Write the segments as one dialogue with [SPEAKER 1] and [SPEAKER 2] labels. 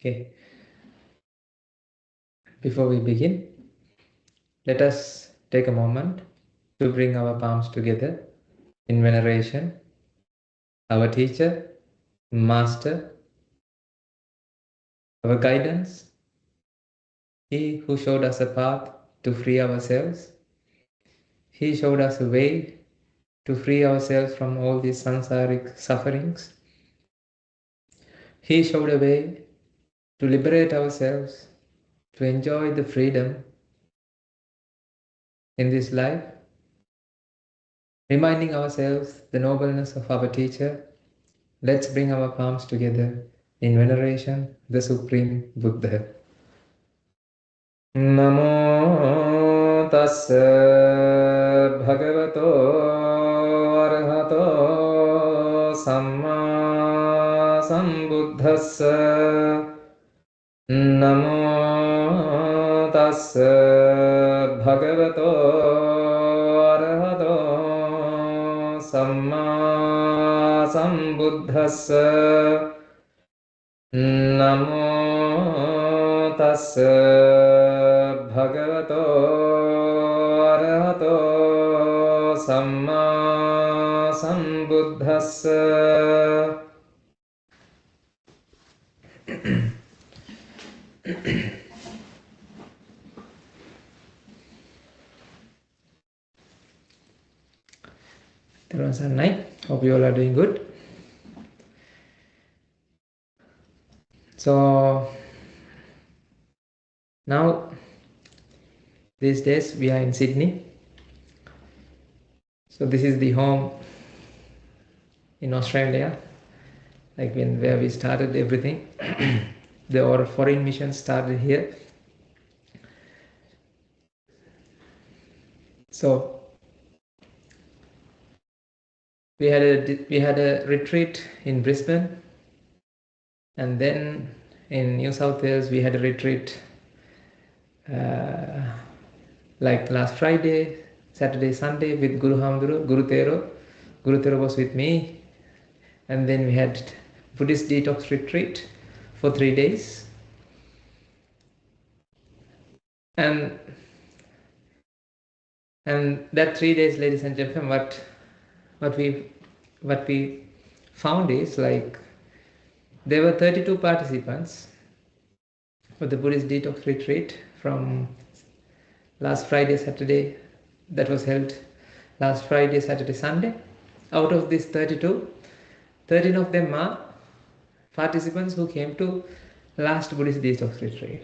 [SPEAKER 1] Okay, before we begin, let us take a moment to bring our palms together in veneration. Our teacher, master, our guidance, he who showed us a path to free ourselves. He showed us a way to free ourselves from all these samsaric sufferings. He showed a way to liberate ourselves, to enjoy the freedom in this life, reminding ourselves the nobleness of our teacher. Let's bring our palms together in veneration, the Supreme Buddha. Namo tassa bhagavato arahato samma sambuddhassa. Namo tassa bhagavato arahato samma sambuddhassa. Namo tassa bhagavato arahato samma sambuddhassa. Night. Hope you all are doing good. So now these days we are in Sydney. So this is the home in Australia, like where we started everything. Our foreign mission started here. So we had a retreat in Brisbane, and then in New South Wales we had a retreat like last Friday, Saturday, Sunday with Guru Hamduru, Guru Tero. Guru Tero was with me, and then we had Buddhist detox retreat for 3 days. And that 3 days, ladies and gentlemen, what we found is, like, there were 32 participants for the Buddhist detox retreat from last Friday, Saturday, that was held last Friday, Saturday, Sunday. Out of these 32, 13 of them are participants who came to last Buddhist detox retreat.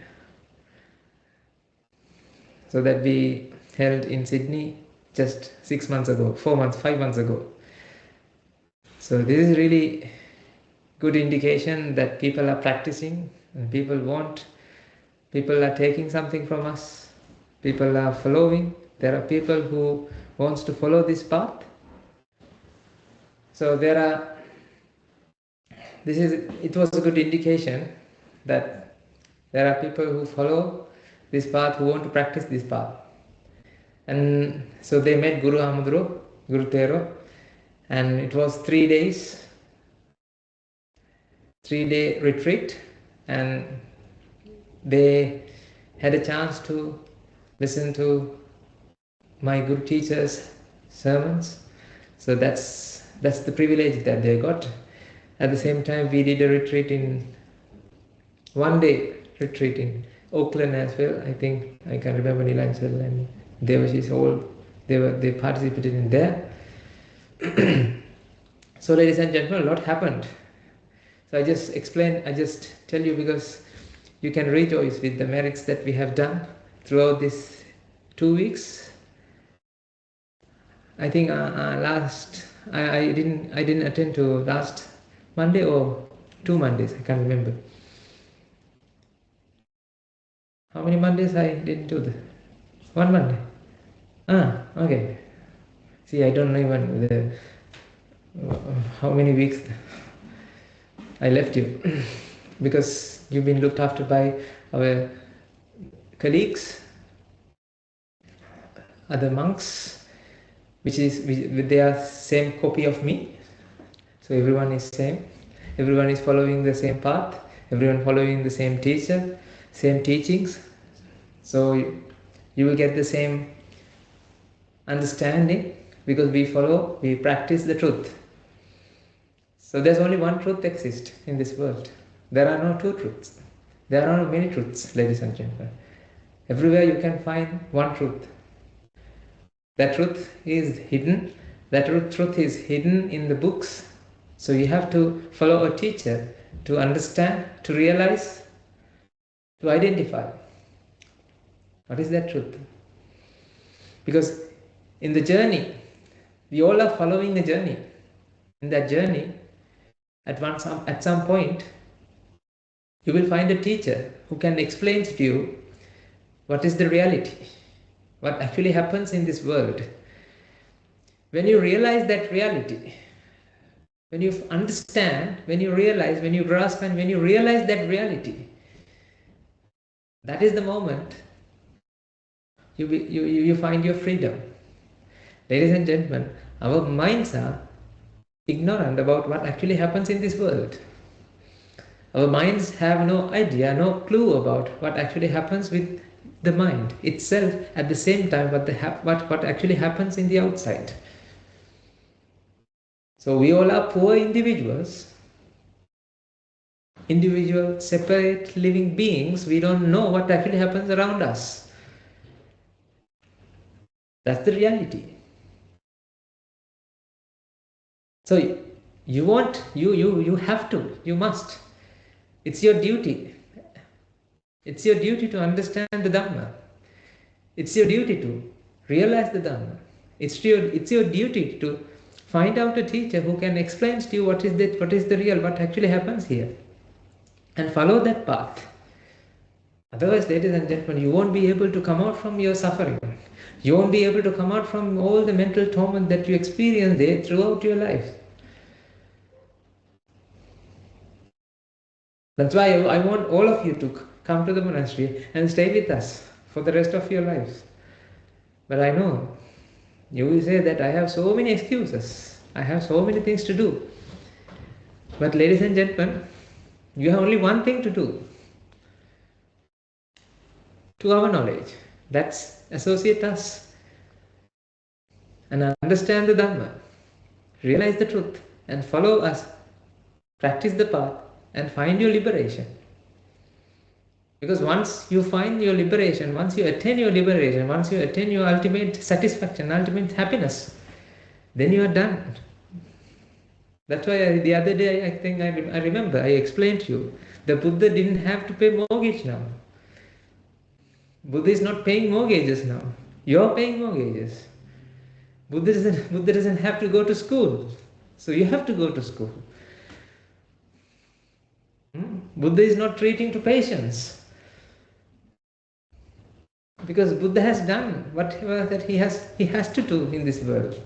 [SPEAKER 1] So that we held in Sydney just 6 months ago, 4 months, 5 months ago. So this is really good indication that people are practicing, and people are taking something from us, people are following. There are people who wants to follow this path. So it was a good indication that there are people who follow this path, who want to practice this path. And so they met Guru Hamduru, Guru Tero, and it was 3 days, 3-day retreat, and they had a chance to listen to my Guru teacher's sermons. So that's the privilege that they got. At the same time, we did a retreat in 1-day retreat in Auckland as well. I think I can remember Nilanchal and Devashish, they participated in there. So ladies and gentlemen, a lot happened. So I just tell you, because you can rejoice with the merits that we have done throughout these 2 weeks. I think I didn't attend to last Monday or 2 Mondays, I can't remember. How many Mondays I didn't do this? 1 Monday. Okay. See, I don't know even how many weeks I left you because you've been looked after by our colleagues, other monks, with their same copy of me. So everyone is same. Everyone is following the same path. everyone following the same teacher, same teachings. So you will get the same understanding, because we practice the truth. So there's only one truth exists in this world. There are no two truths. There are no many truths, ladies and gentlemen. Everywhere you can find one truth. That truth is hidden. That truth is hidden in the books. So you have to follow a teacher to understand, to realize, to identify. What is that truth? Because in the journey, we all are following a journey. In that journey, at some point, you will find a teacher who can explain to you what is the reality, what actually happens in this world. When you realize that reality, when you understand, when you realize, when you grasp and when you realize that reality, that is the moment you find your freedom. Ladies and gentlemen, our minds are ignorant about what actually happens in this world. Our minds have no idea, no clue about what actually happens with the mind itself, at the same time what actually happens in the outside. So we all are poor individuals, separate living beings. We don't know what actually happens around us. That's the reality. So you have to, you must. It's your duty. It's your duty to understand the Dhamma. It's your duty to realize the Dhamma. It's your duty to find out a teacher who can explain to you what is the real, what actually happens here, and follow that path. Otherwise, ladies and gentlemen, you won't be able to come out from your suffering. You won't be able to come out from all the mental torment that you experience there throughout your life. That's why I want all of you to come to the monastery and stay with us for the rest of your lives. But I know you will say that I have so many excuses, I have so many things to do. But ladies and gentlemen, you have only one thing to do. To our knowledge, that's associate us and understand the Dhamma, realize the truth and follow us, practice the path and find your liberation. Because once you find your liberation, once you attain your liberation, once you attain your ultimate satisfaction, ultimate happiness, then you are done. That's why the other day, I remember, I explained to you, the Buddha didn't have to pay mortgage now. Buddha is not paying mortgages now. You're paying mortgages. Buddha doesn't have to go to school. So you have to go to school. Buddha is not treating to patients. Because Buddha has done whatever that he has to do in this world.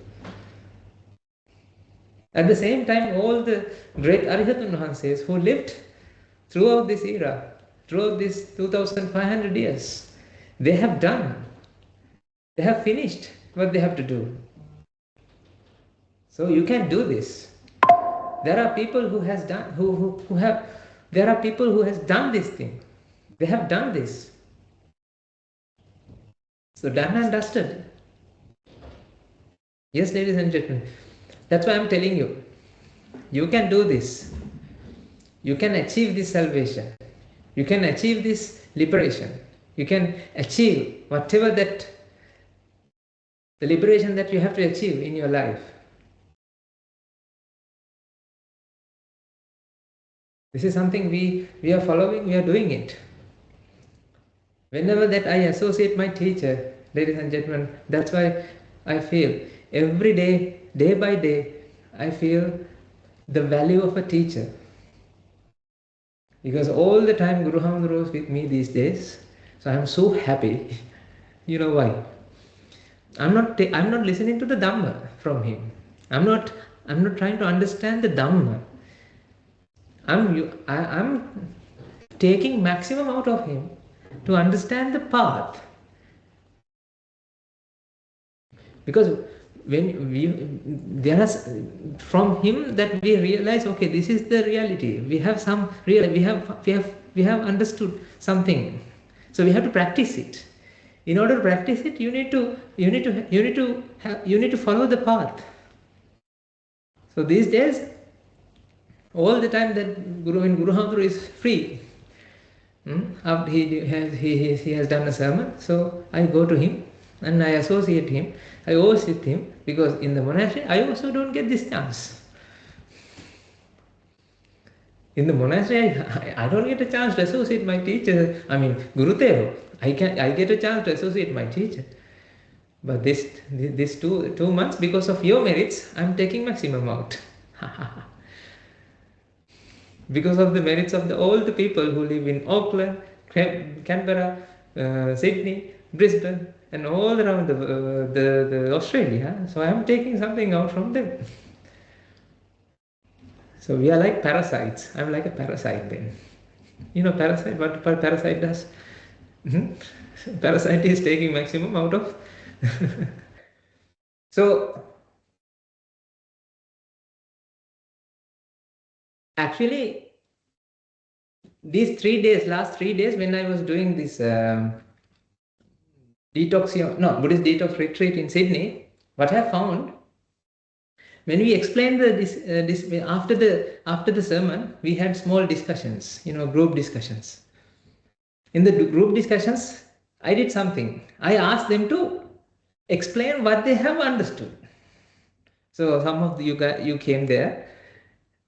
[SPEAKER 1] At the same time, all the great Arihatun Mahanses who lived throughout this era, throughout this 2500 years, they have done, they have finished what they have to do. So you can do this. There are people who has done, there are people who has done this thing. They have done this. So done and dusted. Yes, ladies and gentlemen, that's why I'm telling you, you can do this. You can achieve this salvation. You can achieve this liberation. You can achieve whatever that, the liberation that you have to achieve in your life. This is something we are following, we are doing it. Whenever that I associate my teacher, ladies and gentlemen, that's why I feel every day, day by day, I feel the value of a teacher. Because all the time Guru Hamdro is with me these days, so I am so happy. You know why? I'm not listening to the Dhamma from him. I'm not trying to understand the Dhamma. I'm taking maximum out of him to understand the path. Because there is from him that we realize, okay, this is the reality. We have some real, we have understood something. So we have to practice it. In order to practice it, you need to follow the path. So these days, all the time that when Guru Maharaj is free, after he has done a sermon, so I go to him and I associate him, I always with him, because in the monastery I also don't get this chance. In the monastery I don't get a chance to associate my teacher, I mean Gurudeva. I get a chance to associate my teacher. But this 2 months, because of your merits, I'm taking maximum out. Because of the merits of all the people who live in Auckland, Canberra, Sydney, Brisbane, and all around the Australia. So I'm taking something out from them. So we are like parasites. I'm like a parasite then. You know parasite, what parasite does? Parasite is taking maximum out of. So actually, these 3 days, last 3 days, when I was doing this Buddhist detox retreat in Sydney, what I found, when we explained this after the sermon, we had small discussions, group discussions. In the group discussions, I did something. I asked them to explain what they have understood. So some of you came there.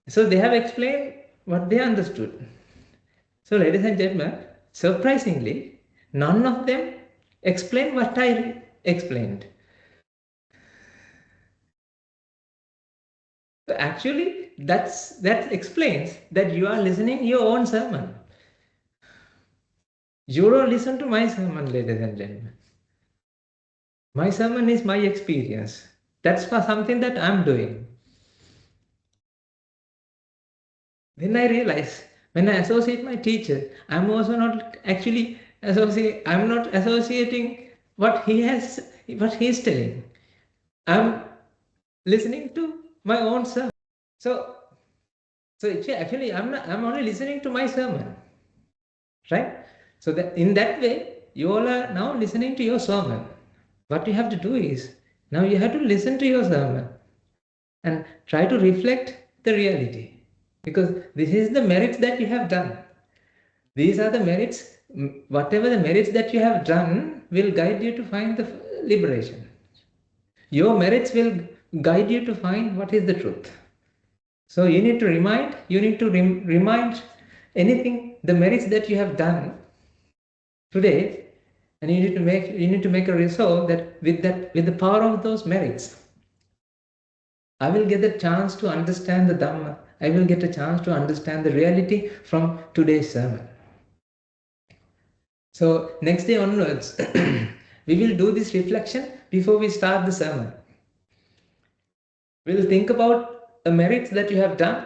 [SPEAKER 1] So they have explained what they understood. So ladies and gentlemen, surprisingly, none of them explained what I explained. So actually, that explains that you are listening your own sermon. You don't listen to my sermon, ladies and gentlemen. My sermon is my experience. That's for something that I'm doing. Then I realize, when I associate my teacher, I'm also not actually I'm not associating what he is telling. I'm listening to my own sermon. So actually I'm only listening to my sermon. Right? So that in that way, you all are now listening to your sermon. What you have to do is, now you have to listen to your sermon and try to reflect the reality. Because this is the merits that you have done. These are the merits, whatever the merits that you have done will guide you to find the liberation. Your merits will guide you to find what is the truth. So you need to remind anything, the merits that you have done today, and you need to make a resolve that with the power of those merits, I will get the chance to understand the Dhamma. I will get a chance to understand the reality from today's sermon. So next day onwards, we will do this reflection before we start the sermon. We will think about the merits that you have done,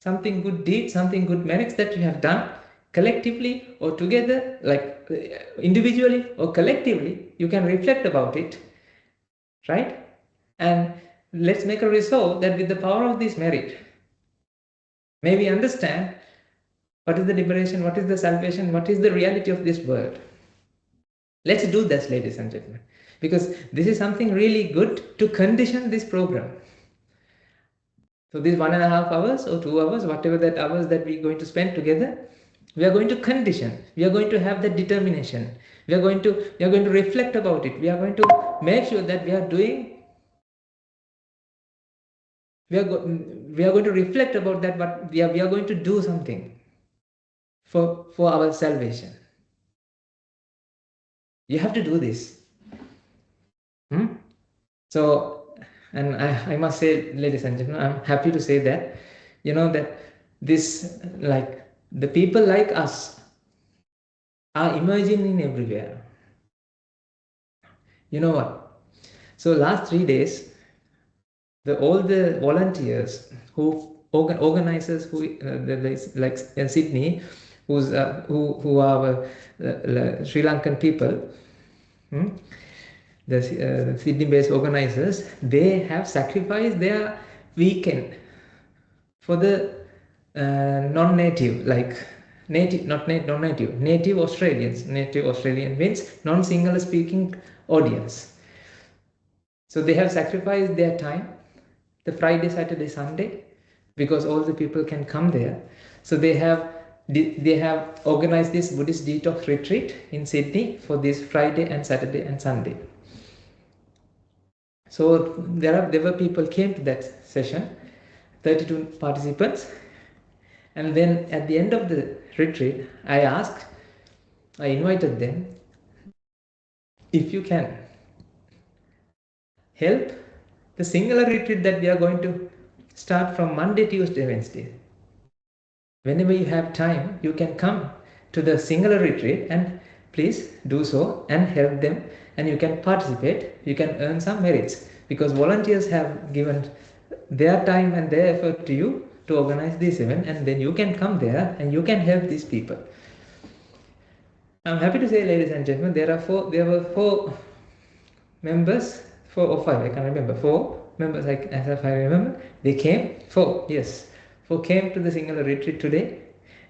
[SPEAKER 1] something good deed, something good merits that you have done, collectively or together, like individually or collectively, you can reflect about it, right? And let's make a resolve that with the power of this merit, may we understand what is the liberation, what is the salvation, what is the reality of this world. Let's do this, ladies and gentlemen, because this is something really good to condition this program. So these 1.5 hours or 2 hours, whatever that hours that we're going to spend together, we are going to condition. We are going to have that determination. We are going to reflect about it. We are going to make sure that we are doing. We are going to reflect about that, but we are going to do something for our salvation. You have to do this. So, and I must say, ladies and gentlemen, I'm happy to say that, that this, like, the people like us are emerging in everywhere. You know what? So last 3 days, all the volunteers organizers like in Sydney, who are Sri Lankan people, the Sydney-based organizers, they have sacrificed their weekend for the non-native, like native, not non-native, native Australians. Native Australian means non-single speaking audience. So they have sacrificed their time, the Friday, Saturday, Sunday, because all the people can come there. So they have organized this Buddhist detox retreat in Sydney for this Friday and Saturday and Sunday. So there were people came to that session, 32 participants, and then at the end of the retreat, I invited them, if you can help the singular retreat that we are going to start from Monday, Tuesday, Wednesday. Whenever you have time, you can come to the singular retreat and please do so and help them, and you can participate, you can earn some merits, because volunteers have given their time and their effort to you to organize this event, and then you can come there and you can help these people. I'm happy to say, ladies and gentlemen, there were four members, 4 or 5, I can't remember, 4 members, as if I remember, they came, 4 came to the singular retreat today,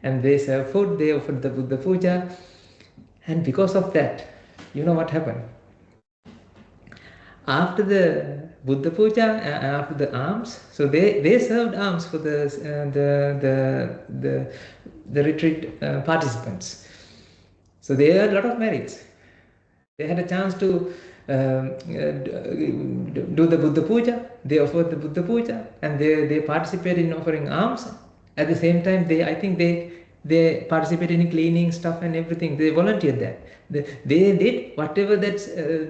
[SPEAKER 1] and they served food, they offered the Buddha Puja, and because of that, you know what happened? After the Buddha Puja, after the alms, so they served alms for the retreat participants. So they had a lot of merits. They had a chance to do the Buddha Puja, they offered the Buddha Puja, and they participated in offering alms. At the same time, I think they participated in cleaning stuff and everything. They volunteered that. They did whatever that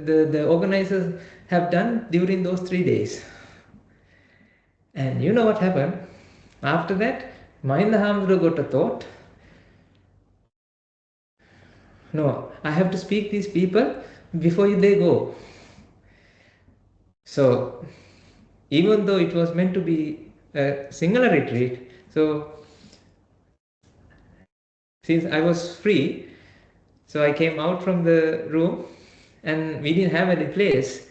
[SPEAKER 1] the organizers have done during those 3 days. And you know what happened? After that, Mahinda Hamdru got a thought, no, I have to speak these people before they go. So, even though it was meant to be a singular retreat, so since I was free, so I came out from the room and we didn't have any place,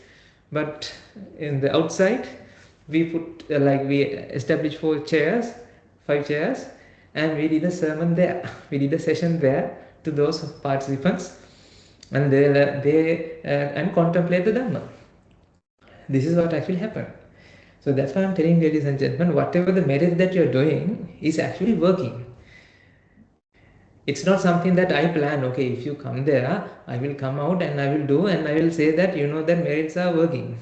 [SPEAKER 1] but in the outside we put we established 5 chairs, and we did a sermon there. We did a session there to those participants, and they and contemplate the Dhamma. This is what actually happened. So that's why I'm telling you, ladies and gentlemen, whatever the merit that you're doing is actually working. It's not something that I plan, okay, if you come there, I will come out and I will do, and I will say that, you know, that merits are working.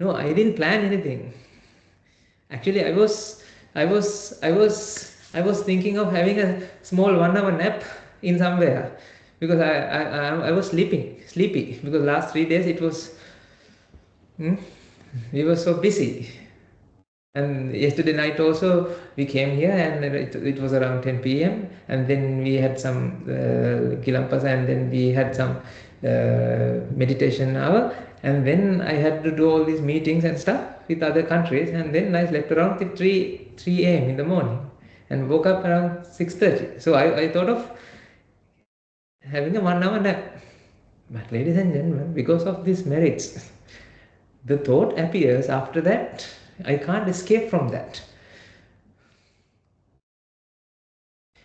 [SPEAKER 1] No, I didn't plan anything. Actually, I was thinking of having a small 1-hour nap in somewhere, because I was sleepy, because last 3 days it was, we were so busy. And yesterday night also we came here, and it was around 10 p.m. and then we had some kilampas, and then we had some meditation hour, and then I had to do all these meetings and stuff with other countries, and then I slept around 3 a.m. in the morning and woke up around 6:30. So I thought of having a 1-hour nap. But ladies and gentlemen, because of these merits, the thought appears after that. I can't escape from that.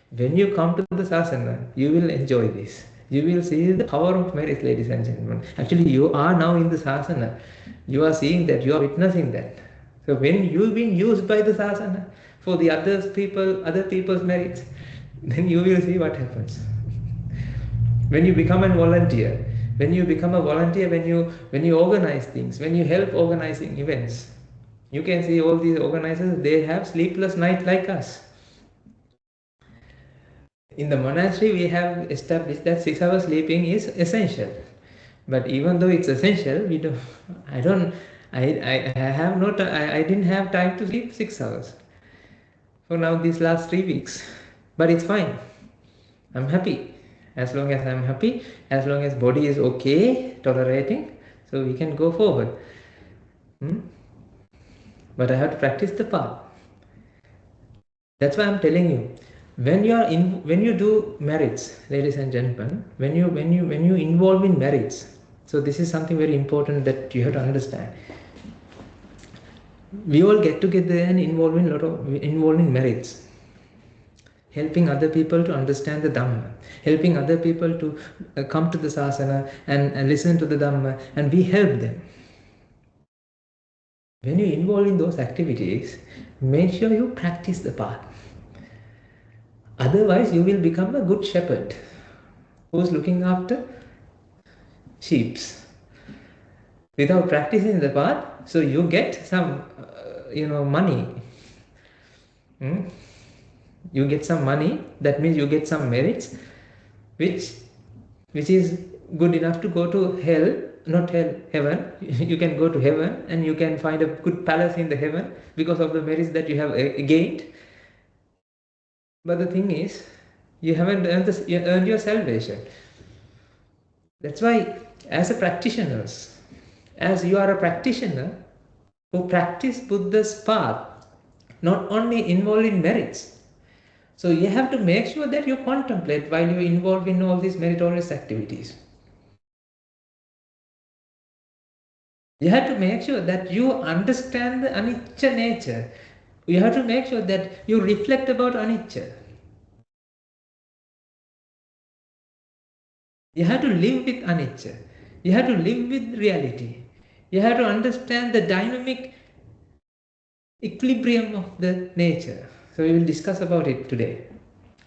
[SPEAKER 1] When you come to the sasana, you will enjoy this. You will see the power of merit, ladies and gentlemen. Actually, you are now in the sasana. You are seeing that, you are witnessing that. So when you've been used by the sasana for the other people's merits, then you will see what happens. When you become a volunteer, when you organize things, when you help organizing events, you can see all these organizers, they have sleepless night like us. In the monastery, we have established that 6 hours sleeping is essential. But even though it's essential, I didn't have time to sleep 6 hours for now these last 3 weeks. But it's fine. I'm happy. As long as I'm happy, as long as body is okay, tolerating, so we can go forward. But I have to practice the path. That's why I'm telling you, when you do merits, ladies and gentlemen, when you involve in merits, So this is something very important that you have to understand. We all get together and involved in merits, helping other people to understand the Dhamma, helping other people to come to the sasana and listen to the Dhamma, and we help them. When you involve in those activities, make sure you practice the path. Otherwise, you will become a good shepherd who's looking after sheep without practicing the path. So you get some, money. You get some money. That means you get some merits, which is good enough to go to hell, not hell, heaven. You can go to heaven and you can find a good palace in the heaven because of the merits that you have gained. But the thing is, you haven't earned your salvation. That's why, as you are a practitioner who practice Buddha's path, not only involved in merits. So you have to make sure that you contemplate while you are involved in all these meritorious activities. You have to make sure that you understand the anicca nature. You have to make sure that you reflect about anicca. You have to live with anicca. You have to live with reality. You have to understand the dynamic equilibrium of the nature. So we will discuss about it today.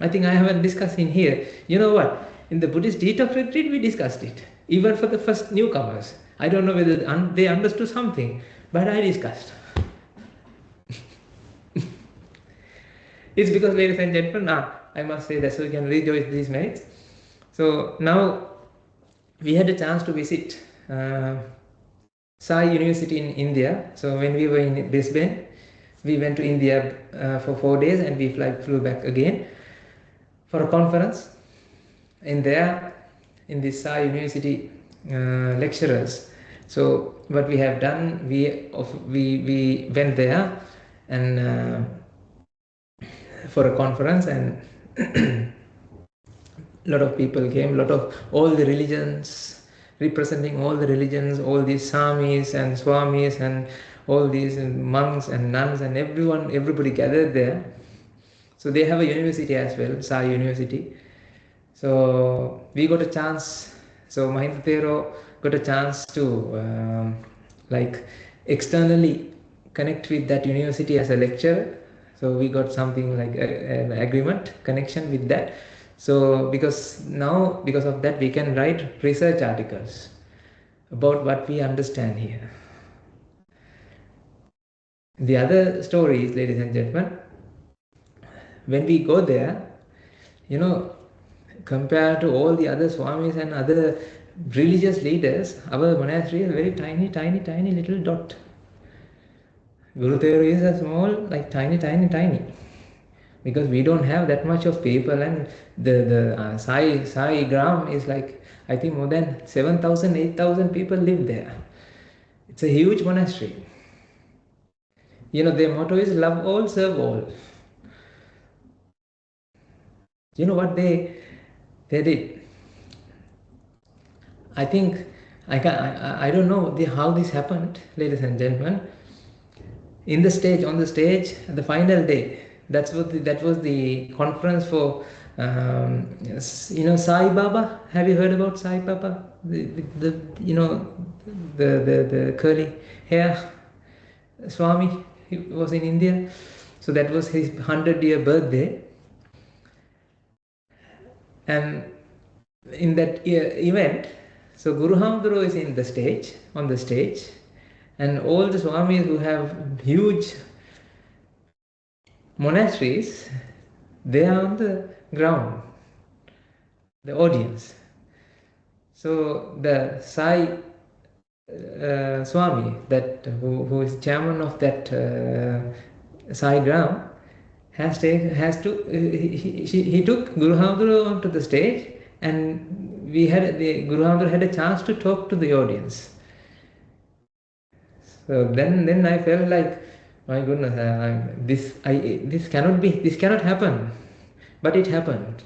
[SPEAKER 1] I think I haven't discussed in here. You know what? In the Buddhist detox retreat, we discussed it. Even for the first newcomers. I don't know whether they understood something, but I discussed. It's because, ladies and gentlemen, I must say that so we can rejoice these merits. So now we had a chance to visit Sai University in India. So when we were in Brisbane, we went to India for 4 days and we flew back again for a conference. And there, in this Sai University lecturers. So what we have done, we went there and for a conference, and a lot of people came, all the religions, representing all the religions, all these Samis and Swamis and all these monks and nuns and everybody gathered there. So they have a university as well, Sai University. So we got a chance, so Mahinda Thero got a chance to externally connect with that university as a lecturer. So we got something like an agreement, connection with that. So because of that, we can write research articles about what we understand here. The other story is, ladies and gentlemen, when we go there, compared to all the other Swamis and other religious leaders, our monastery is a very tiny little dot. Guru Thero is a small, like tiny. Because we don't have that much of people, and the Sai Gram is like, I think more than 7,000, 8,000 people live there. It's a huge monastery. Their motto is love all, serve all. You know what they did? I think, I don't know how this happened, ladies and gentlemen. On the stage, the final day, that was the conference for, Sai Baba. Have you heard about Sai Baba? The curly hair Swami. He was in India. So that was his 100-year birthday. And in that event, so Guru Hamduro is on the stage, and all the Swamis who have huge monasteries, they are on the ground, the audience. So the Sai Swami, who is chairman of that Sai Gram, he took Guru Hamduro onto the stage, and Guru Hamduro had a chance to talk to the audience. So then I felt like, my goodness, this cannot happen, but it happened.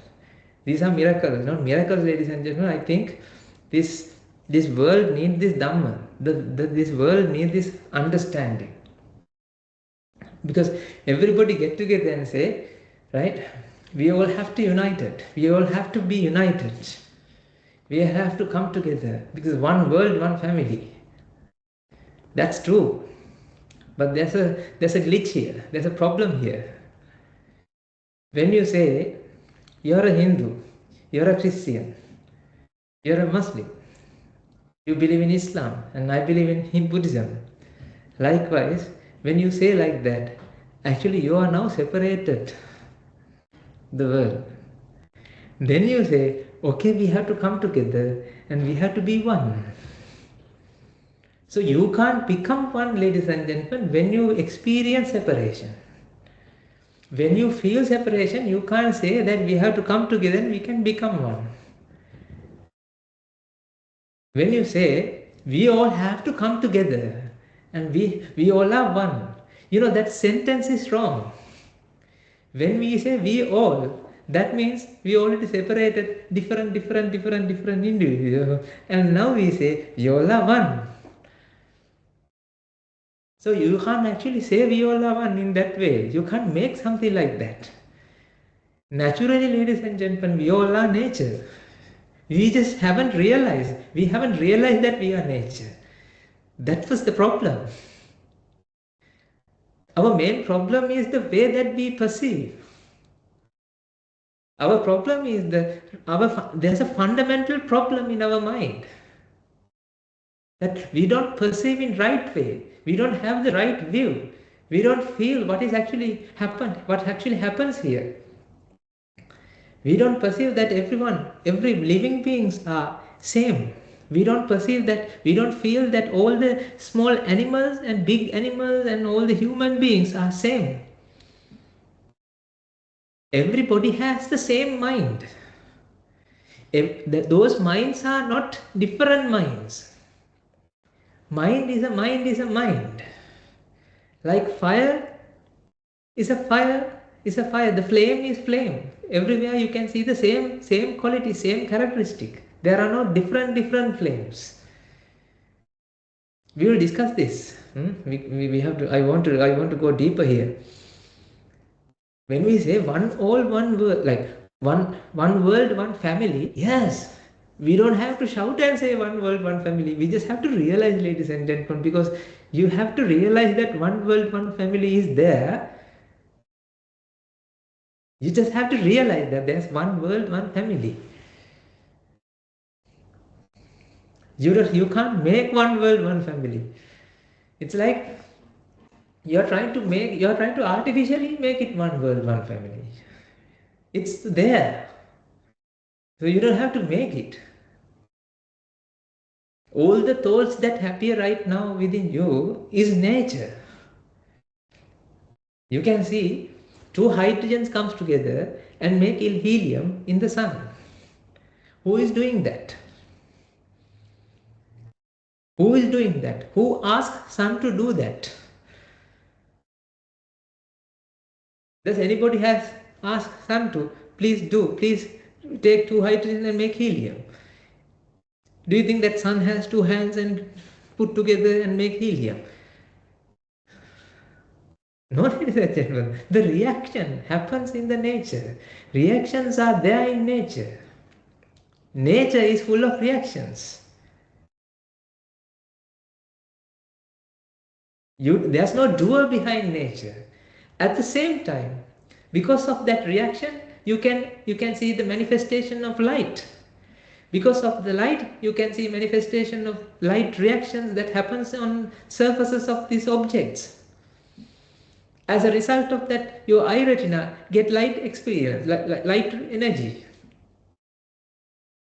[SPEAKER 1] These are miracles, not miracles, ladies and gentlemen. I think this This world needs this Dhamma. This world needs this understanding. Because everybody get together and say, right, we all have to unite it. We all have to be united. We have to come together because one world, one family. That's true. But there's a glitch here. There's a problem here. When you say you're a Hindu, you're a Christian, you're a Muslim, you believe in Islam and I believe in Buddhism. Likewise, when you say like that, actually you are now separated the world. Then you say, okay, we have to come together and we have to be one. So you can't become one, ladies and gentlemen, when you experience separation. When you feel separation, you can't say that we have to come together and we can become one. When you say, we all have to come together and we all are one, that sentence is wrong. When we say we all, that means we already separated different individuals. And now we say, we all are one. So you can't actually say we all are one in that way. You can't make something like that. Naturally, ladies and gentlemen, we all are nature. We just haven't realized. We haven't realized that we are nature. That was the problem. Our main problem is the way that we perceive. Our problem is there's a fundamental problem in our mind. That we don't perceive in right way. We don't have the right view. We don't feel what is actually happened, what actually happens here. We don't perceive that every living beings are same. We don't perceive that, we don't feel that all the small animals and big animals and all the human beings are same. Everybody has the same mind. Those minds are not different minds. Mind is a mind. Like fire is a fire, the flame is flame. Everywhere you can see the same quality, same characteristic. There are no different flames. We will discuss this. We have to. I want to go deeper here. When we say one world, like one world, one family, yes, we don't have to shout and say one world, one family. We just have to realize, ladies and gentlemen, because you have to realize that one world, one family is there. You just have to realize that there's one world, one family. You can't make one world, one family. It's like you're trying to artificially make it one world, one family. It's there. So you don't have to make it. All the thoughts that appear right now within you is nature. You can see two hydrogens comes together and make helium in the sun. Who is doing that? Who is doing that? Who asked sun to do that? Does anybody has asked sun to please take two hydrogen and make helium? Do you think that sun has two hands and put together and make helium? No, ladies and gentlemen, the reaction happens in the nature. Reactions are there in nature. Nature is full of reactions. There's no doer behind nature. At the same time, because of that reaction, you can see the manifestation of light. Because of the light, you can see manifestation of light reactions that happens on surfaces of these objects. As a result of that, your eye retina get light experience, light energy.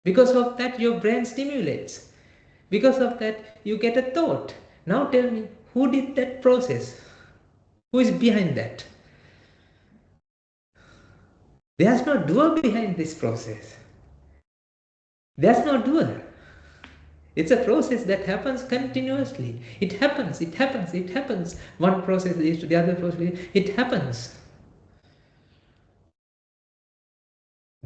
[SPEAKER 1] Because of that, your brain stimulates. Because of that, you get a thought. Now tell me, who did that process? Who is behind that? There's no doer behind this process. There's no doer. It's a process that happens continuously. It happens. One process leads to the other process. It happens.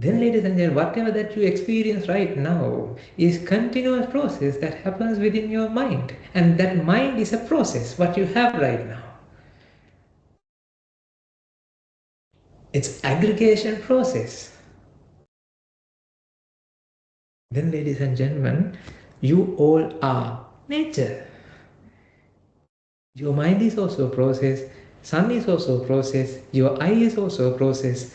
[SPEAKER 1] Then, ladies and gentlemen, whatever that you experience right now is continuous process that happens within your mind. And that mind is a process, what you have right now. It's aggregation process. Then, ladies and gentlemen, you all are nature. Your mind is also a process, sun is also a process, your eye is also a process.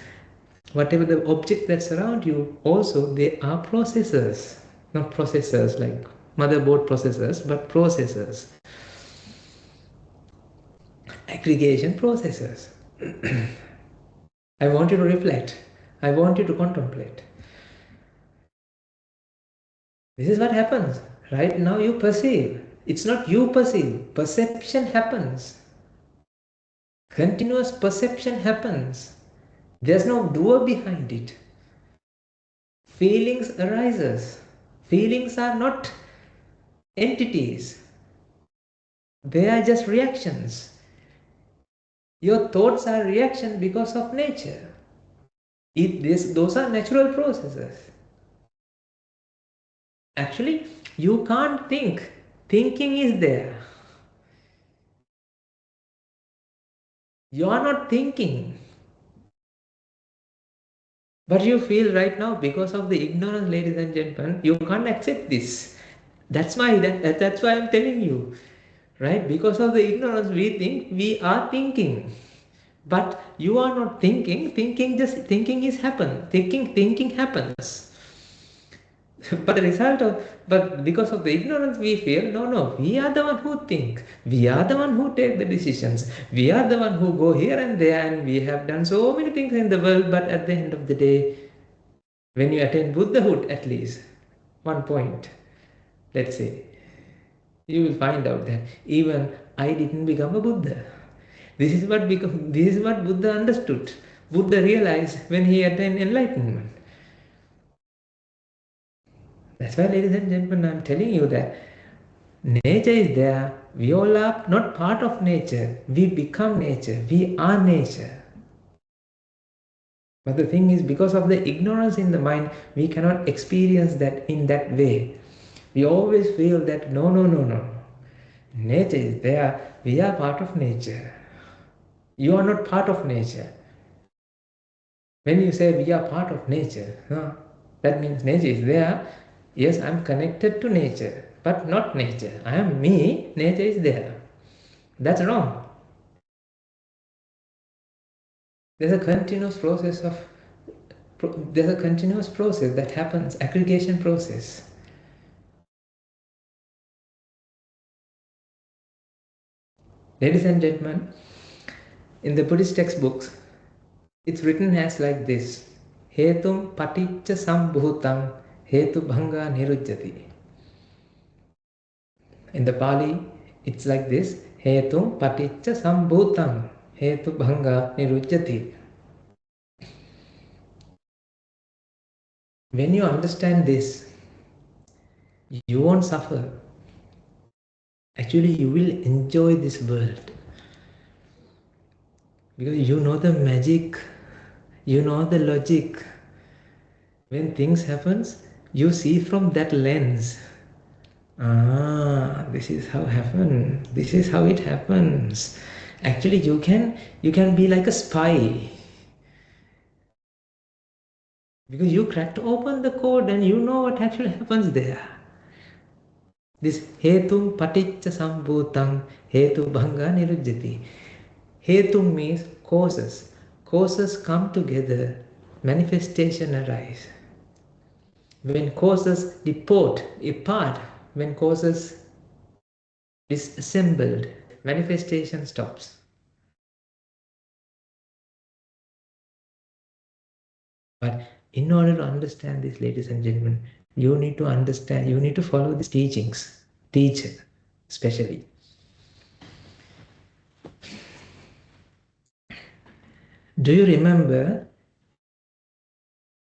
[SPEAKER 1] Whatever the object that's around you, also they are processors. Not processors like motherboard processors, but processors. Aggregation processors. I want you to reflect. I want you to contemplate. This is what happens. Right now you perceive. It's not you perceive. Perception happens. Continuous perception happens. There's no doer behind it. Feelings arises. Feelings are not entities. They are just reactions. Your thoughts are reaction because of nature. Those are natural processes. Actually, you can't think. Thinking is there. You are not thinking. But you feel right now, because of the ignorance, ladies and gentlemen, you can't accept this. That's why I'm telling you. Right? Because of the ignorance, we think we are thinking. But you are not thinking. Thinking is happen. Thinking happens. But because of the ignorance, we feel, no, we are the one who think. We are the one who take the decisions. We are the one who go here and there, and we have done so many things in the world. But at the end of the day, when you attain Buddhahood, at least, one point, let's say, you will find out that even I didn't become a Buddha. This is what Buddha understood. Buddha realized when he attained enlightenment. That's why, ladies and gentlemen, I'm telling you that nature is there. We all are not part of nature. We become nature. We are nature. But the thing is, because of the ignorance in the mind, we cannot experience that in that way. We always feel that no. Nature is there. We are part of nature. You are not part of nature. When you say we are part of nature, that means nature is there. Yes, I'm connected to nature, but not nature. I am me, nature is there. That's wrong. There's a continuous process that happens, aggregation process. Ladies and gentlemen, in the Buddhist textbooks, it's written as like this: Hetum paticca sambhutam hetu bhanga nirujjati. In the Pali, it's like this: Hetum paticca sambhutam hetu bhanga nirujjati. When you understand this, you won't suffer. Actually, you will enjoy this world. Because you know the magic, you know the logic. When things happens, you see from that lens. This is how happen. This is how it happens. Actually, you can be like a spy. Because you cracked open the code and you know what actually happens there. This hetum paticca sambhutam hetu bhanga nirujjati. Hetum means causes. Causes come together, manifestation arise. When causes depart, when causes disassembled, manifestation stops. But in order to understand this, ladies and gentlemen, you need to follow these teachings, teacher especially. Do you remember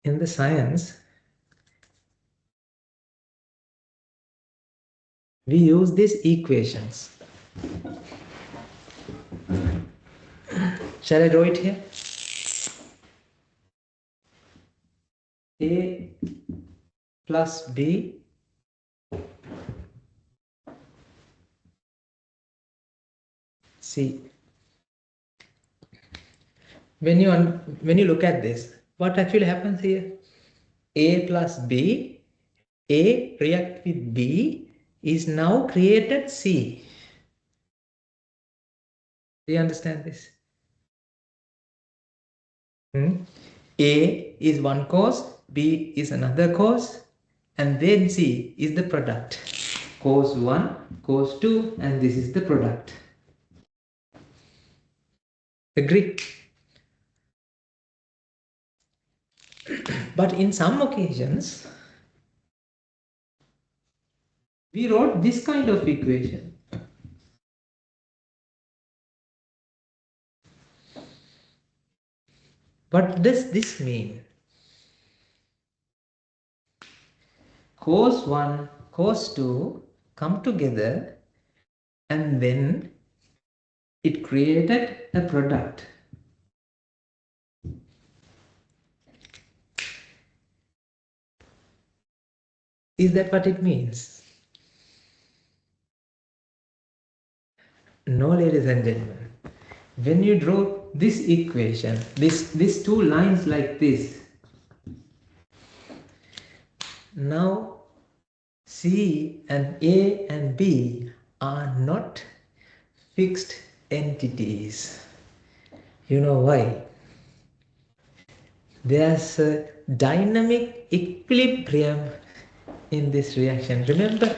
[SPEAKER 1] in the science, we use these equations? Shall I draw it here? A plus B C. When you look at this, what actually happens here? A plus B, A react with B is now created C. Do you understand this? A is one cause, B is another cause, and then C is the product. Cause 1, cause 2, and this is the product. Agree? But in some occasions, we wrote this kind of equation. What does this mean? Cause 1, cause 2 come together and then it created a product. Is that what it means? No, ladies and gentlemen. When you draw this equation, these two lines like this, now C and A and B are not fixed entities. You know why? There's a dynamic equilibrium in this reaction. Remember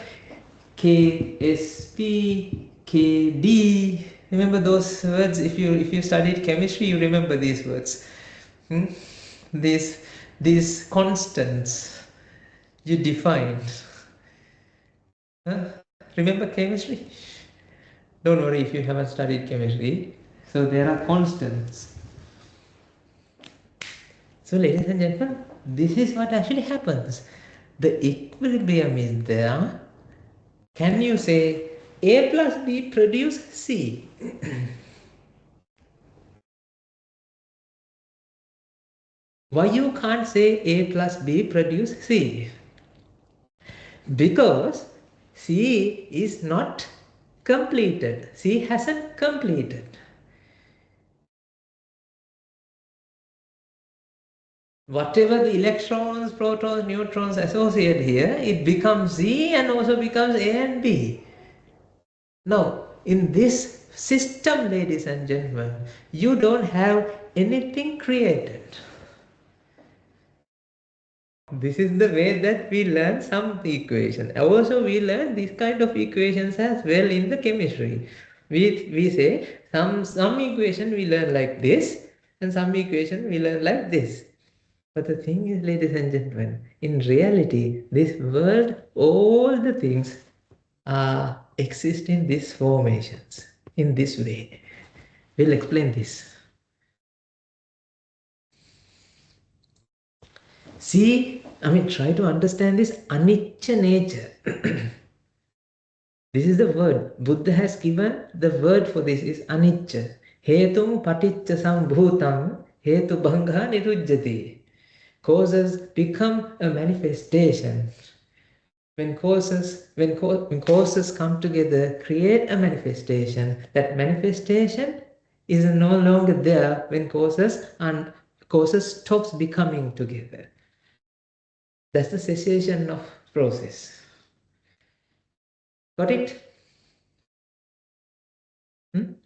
[SPEAKER 1] KSP, KD. Remember those words? If you studied chemistry, you remember these words. These constants you defined. Remember chemistry? Don't worry if you haven't studied chemistry. So there are constants. So ladies and gentlemen, this is what actually happens. The equilibrium is there. Can you say A plus B produce C? Why you can't say A plus B produce C? Because C is not completed. C hasn't completed. Whatever the electrons, protons, neutrons associate here, it becomes C and also becomes A and B. Now, in this system, ladies and gentlemen, you don't have anything created. This is the way that we learn some equations. Also, we learn this kind of equations as well in the chemistry. We say some equation we learn like this and some equation we learn like this. But the thing is, ladies and gentlemen, in reality, this world, all the things exist in these formations, in this way. We'll explain this. See, try to understand this anicca nature. This is the word. Buddha has given the word for this is anicca. Hetum paticca sambhutam hetu bhanga nirujjati. Causes become a manifestation. When causes come together, create a manifestation. That manifestation is no longer there when causes stops becoming together. That's the cessation of process. Got it?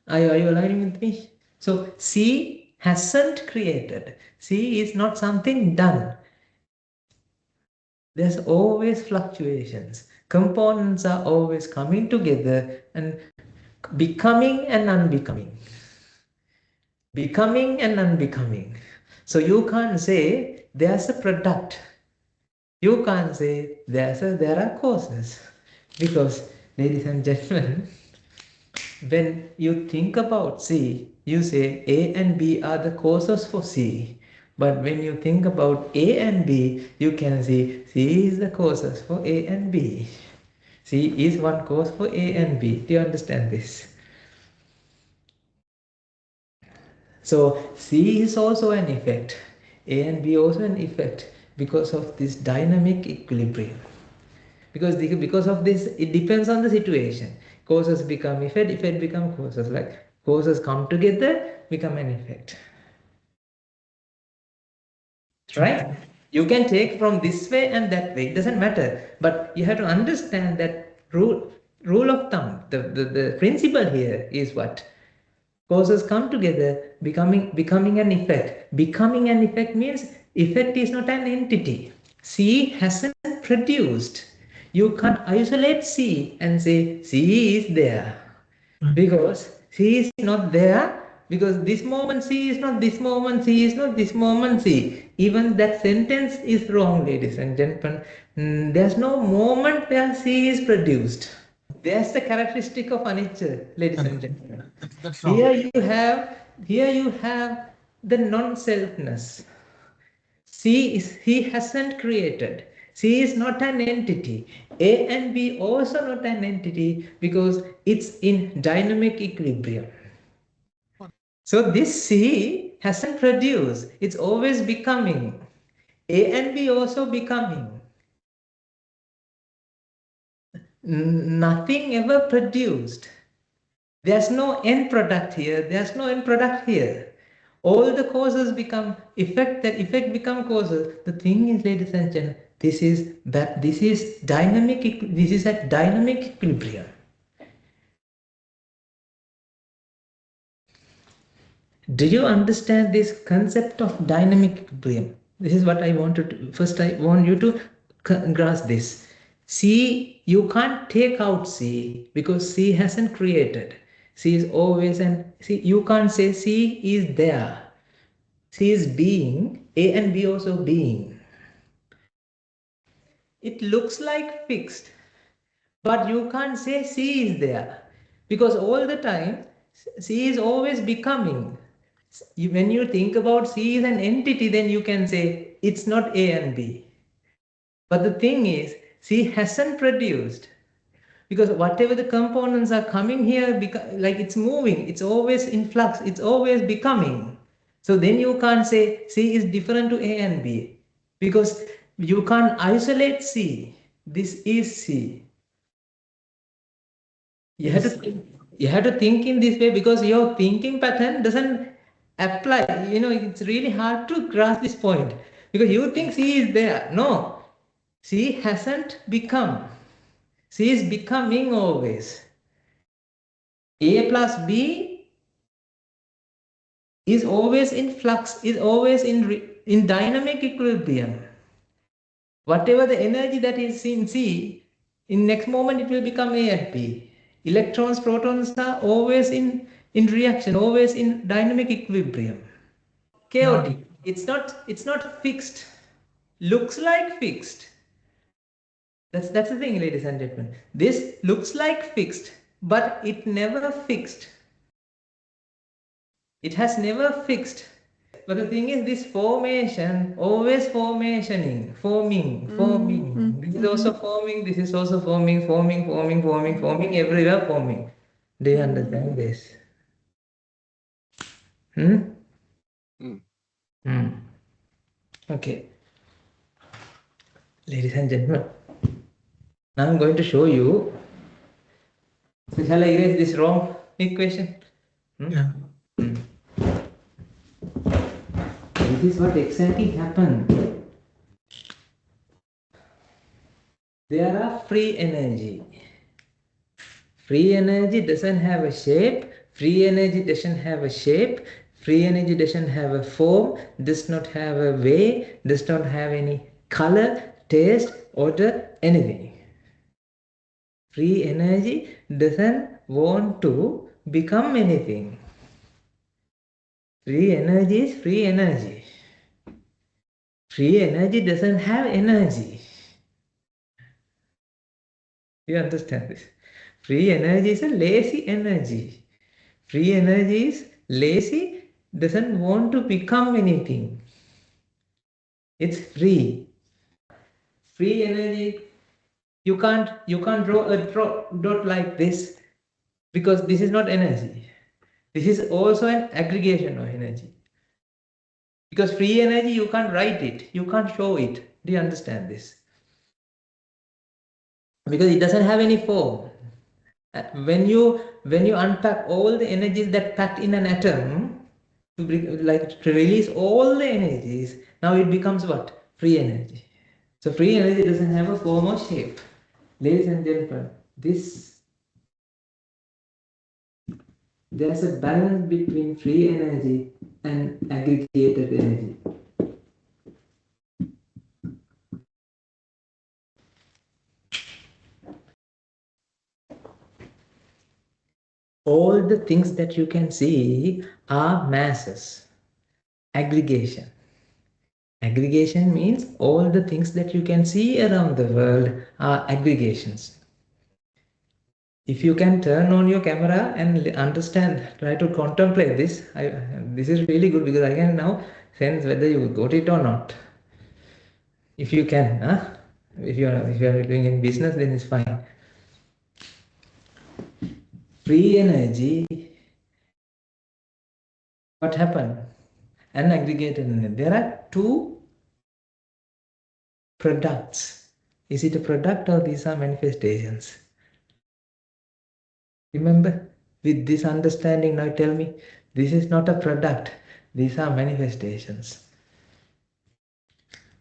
[SPEAKER 1] Are you aligning with me? So C hasn't created. C is not something done. There's always fluctuations. Components are always coming together and becoming and unbecoming. Becoming and unbecoming. So you can't say there's a product. You can't say there are causes. Because, ladies and gentlemen, when you think about C, you say A and B are the causes for C. But when you think about A and B, you can see C is the causes for A and B. C is one cause for A and B. Do you understand this? So C is also an effect. A and B also an effect. because of this dynamic equilibrium. Because of this, it depends on the situation. Causes become effect, effect become causes. Like causes come together, become an effect. Right? You can take from this way and that way, it doesn't matter. But you have to understand that rule of thumb, the principle here is what? Causes come together, becoming an effect. Becoming an effect means effect is not an entity. C hasn't produced. You can't isolate C and say C is there. Because C is not there, because this moment C is not this moment C is not this moment C. Even that sentence is wrong, ladies and gentlemen. There's no moment where C is produced. That's the characteristic of anicca, ladies and gentlemen. That's wrong. Here you have the non-selfness. He hasn't created. C is not an entity. A and B also not an entity because it's in dynamic equilibrium. So this C hasn't produced. It's always becoming. A and B also becoming. Nothing ever produced. There's no end product here. There's no end product here. All the causes become effect, that effect become causes. The thing is, ladies and gentlemen, this is dynamic, this is at dynamic equilibrium. Do you understand this concept of dynamic equilibrium? This is what I wanted to, first I want you to grasp this. C, you can't take out C because C hasn't created. C is always, and see, you can't say C is there. C is being, A and B also being. It looks like fixed, but you can't say C is there because all the time C is always becoming. When you think about C is an entity, then you can say it's not A and B. But the thing is, C hasn't produced because whatever the components are coming here, like it's moving, it's always in flux, it's always becoming. So then you can't say C is different to A and B because you can't isolate C. This is C. You have to think in this way because your thinking pattern doesn't apply. You know, it's really hard to grasp this point because you think C is there. No, C hasn't become. C is becoming always. A plus B is always in flux, is always in dynamic equilibrium. Whatever the energy that is in C, in next moment it will become A and B. Electrons, protons are always in reaction, always in dynamic equilibrium. Chaotic. It's not fixed. Looks like fixed. That's the thing, ladies and gentlemen. This looks like fixed, but it never fixed. It has never fixed. But the thing is, this formation, always forming. This is also forming, this is also forming, everywhere forming. Do you understand this? Okay. Ladies and gentlemen, now I'm going to show you. So shall I erase this wrong equation? Yeah. This is what exactly happened. There are free energy. Free energy doesn't have a shape. Free energy doesn't have a shape. Free energy doesn't have a form, does not have a way, does not have any color, taste, odor, anything. Free energy doesn't want to become anything. Free energy is free energy. Free energy doesn't have energy. You understand this? Free energy is a lazy energy. Free energy is lazy, doesn't want to become anything. It's free. Free energy, you can't draw a dot like this because this is not energy. This is also an aggregation of energy. Because free energy, you can't write it, you can't show it. Do you understand this? Because it doesn't have any form. When you unpack all the energies that packed in an atom, to bring, like to release all the energies, now it becomes what? Free energy. So free energy doesn't have a form or shape. Ladies and gentlemen, there's a balance between free energy and aggregated energy. All the things that you can see are masses. Aggregation. Aggregation means all the things that you can see around the world are aggregations. If you can turn on your camera and understand, try to contemplate this, this is really good because I can now sense whether you got it or not. If you can, huh? If you are doing in business, then it's fine. Free energy, what happened? Unaggregated energy. There are two products. Is it a product or these are manifestations? Remember, with this understanding, now tell me, this is not a product, these are manifestations.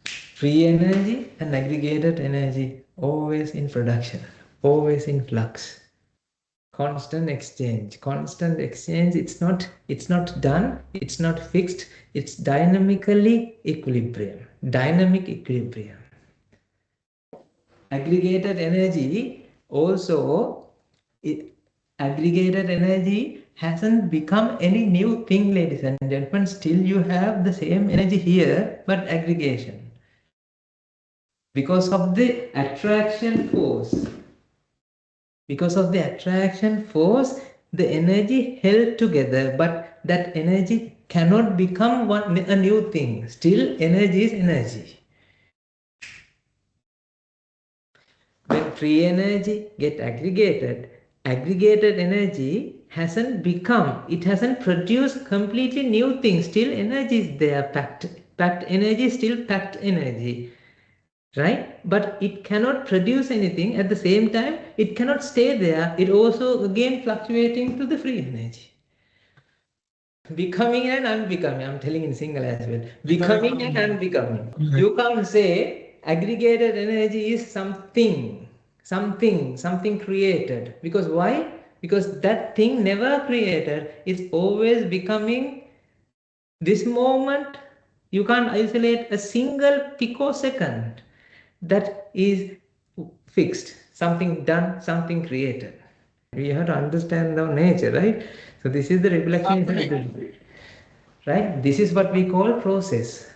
[SPEAKER 1] Free energy and aggregated energy, always in production, always in flux. Constant exchange, it's not done, it's not fixed, it's dynamic equilibrium. Aggregated energy also, aggregated energy hasn't become any new thing, ladies and gentlemen. Still you have the same energy here, but aggregation. Because of the attraction force. Because of the attraction force, the energy held together, but that energy cannot become a new thing. Still energy is energy. When free energy get aggregated, aggregated energy hasn't become, it hasn't produced completely new things. Still energy is there, packed energy, still packed energy. Right? But it cannot produce anything. At the same time, it cannot stay there. It also again fluctuating to the free energy. Becoming and unbecoming. I'm telling in single as well. Becoming and unbecoming. You can't say aggregated energy is something created. Because why? Because that thing never created. It's always becoming. This moment, you can't isolate a single picosecond that is fixed, something done, something created. We have to understand the nature, right? So this is the reflection, right? This is what we call process.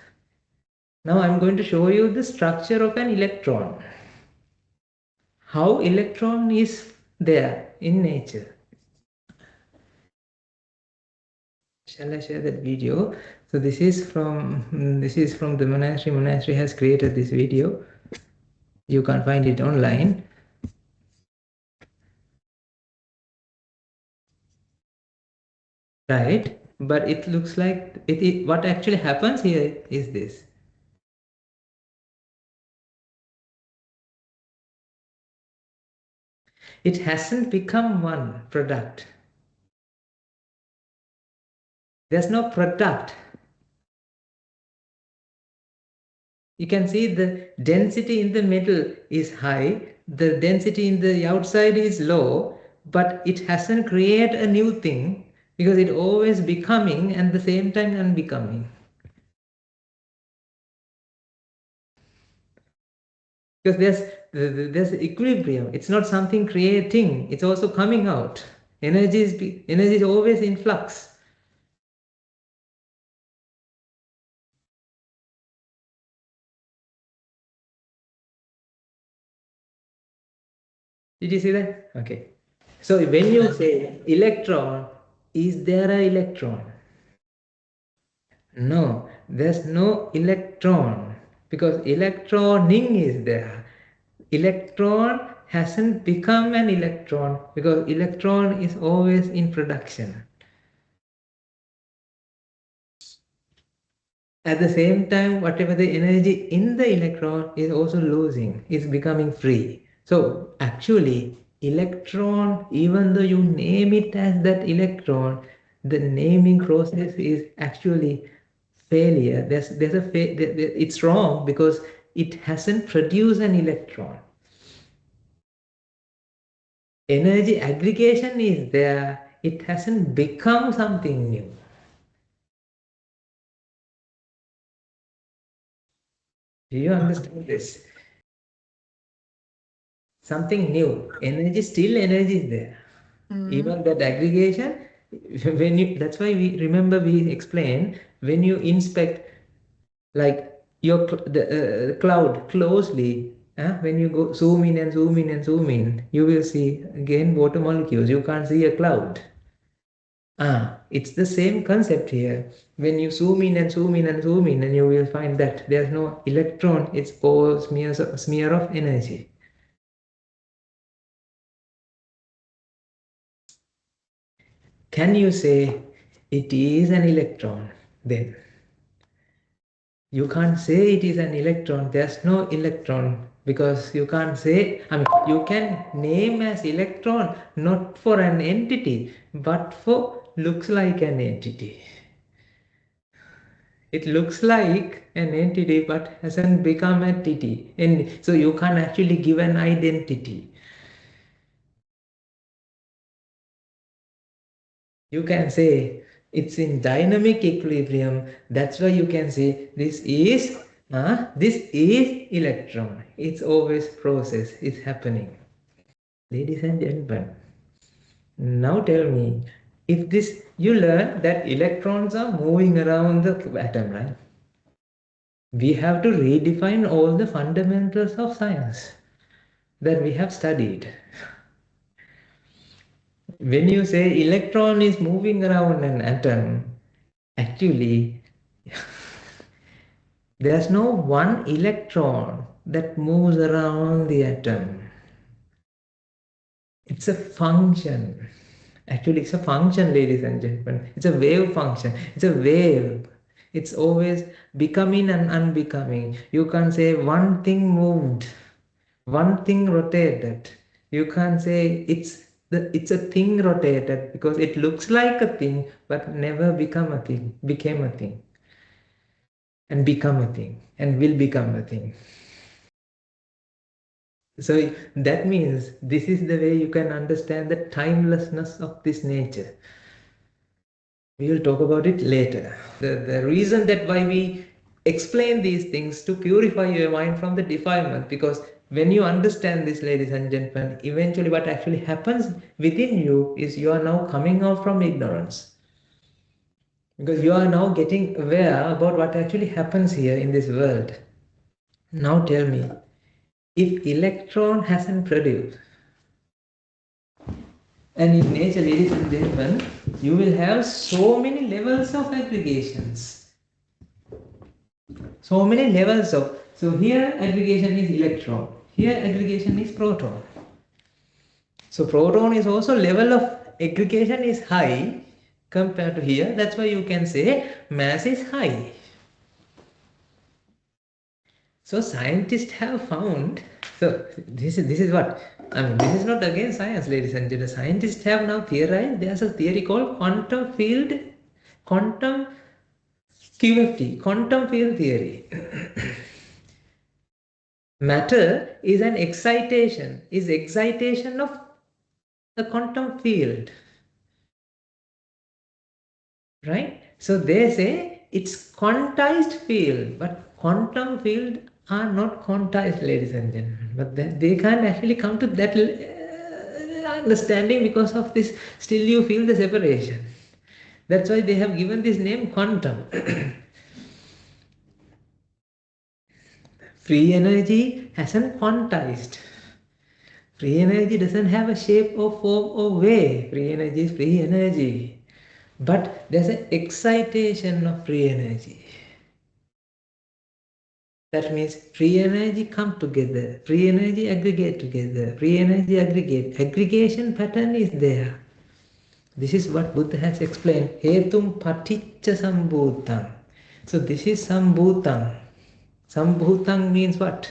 [SPEAKER 1] Now I'm going to show you the structure of an electron. How electron is there in nature. Shall I share that video? So this is from the monastery. Monastery has created this video. You can't find it online. Right, but it looks like what actually happens here is this. It hasn't become one product. There's no product. You can see the density in the middle is high, the density in the outside is low, but it hasn't created a new thing because it always becoming and the same time unbecoming. Because there's equilibrium. It's not something creating, it's also coming out. Energy is always in flux. Did you see that? Okay. So when you say electron, is there an electron? No, there's no electron because electroning is there. Electron hasn't become an electron because electron is always in production. At the same time, whatever the energy in the electron is also losing, is becoming free. So actually, electron, even though you name it as that electron, the naming process is actually failure. It's wrong because it hasn't produced an electron. Energy aggregation is there, it hasn't become something new. Do you understand this? Something new. Energy, still energy is there. Even that aggregation, when you, that's why we remember we explained, when you inspect like the cloud closely, when you go zoom in and zoom in and zoom in, you will see again water molecules. You can't see a cloud. It's the same concept here. When you zoom in and zoom in and zoom in, and you will find that there's no electron, it's all smear of energy. Can you say it is an electron then? You can't say it is an electron. There's no electron because you can't say, I mean, you can name as electron not for an entity but for looks like an entity. It looks like an entity but hasn't become an entity, and so you can't actually give an identity. You can say it's in dynamic equilibrium. That's why you can say this is electron. It's always process. It's happening. Ladies and gentlemen, now tell me, if this, you learn that electrons are moving around the atom, right? We have to redefine all the fundamentals of science that we have studied. When you say electron is moving around an atom, actually, there's no one electron that moves around the atom. It's a function. Actually, it's a function, ladies and gentlemen. It's a wave function. It's a wave. It's always becoming and unbecoming. You can't say one thing moved, one thing rotated. You can't say it's a thing rotated because it looks like a thing but never became a thing, and become a thing, and will become a thing. So that means this is the way you can understand the timelessness of this nature. We will talk about it later. The reason that why we explain these things to purify your mind from the defilement, because when you understand this, ladies and gentlemen, eventually what actually happens within you is you are now coming out from ignorance. Because you are now getting aware about what actually happens here in this world. Now tell me, if electron hasn't produced, and in nature, ladies and gentlemen, you will have so many levels of aggregations. So many levels of, so here aggregation is electron, here aggregation is proton. So proton is also level of aggregation is high compared to here. That's why you can say mass is high. So scientists have found, so this is what, I mean, this is not against science, ladies and gentlemen. Scientists have now theorized, there's a theory called quantum field, quantum QFT, quantum field theory. Matter is an excitation of the quantum field, right? So they say it's quantized field, but quantum field are not quantized, ladies and gentlemen. But they can't actually come to that understanding because of this. Still, you feel the separation. That's why they have given this name quantum. Free energy hasn't quantized. Free energy doesn't have a shape or form or way. Free energy is free energy. But there's an excitation of free energy. That means free energy come together, free energy aggregate together, free energy aggregate. Aggregation pattern is there. This is what Buddha has explained. Hetum paticca sambhutam. So this is Sambhutang. Sambhutang means what?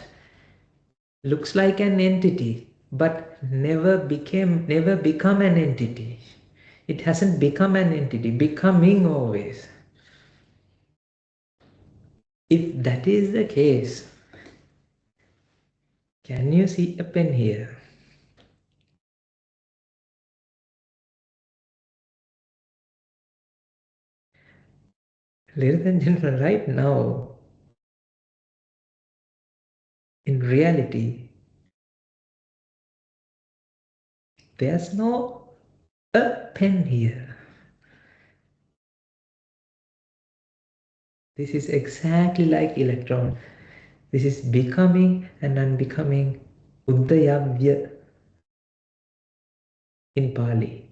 [SPEAKER 1] Looks like an entity, but never become an entity. It hasn't become an entity, becoming always. If that is the case, can you see a pen here? Ladies and gentlemen, right now, in reality, there's no a pen here. This is exactly like electron. This is becoming and unbecoming, Uddayavya in Pali.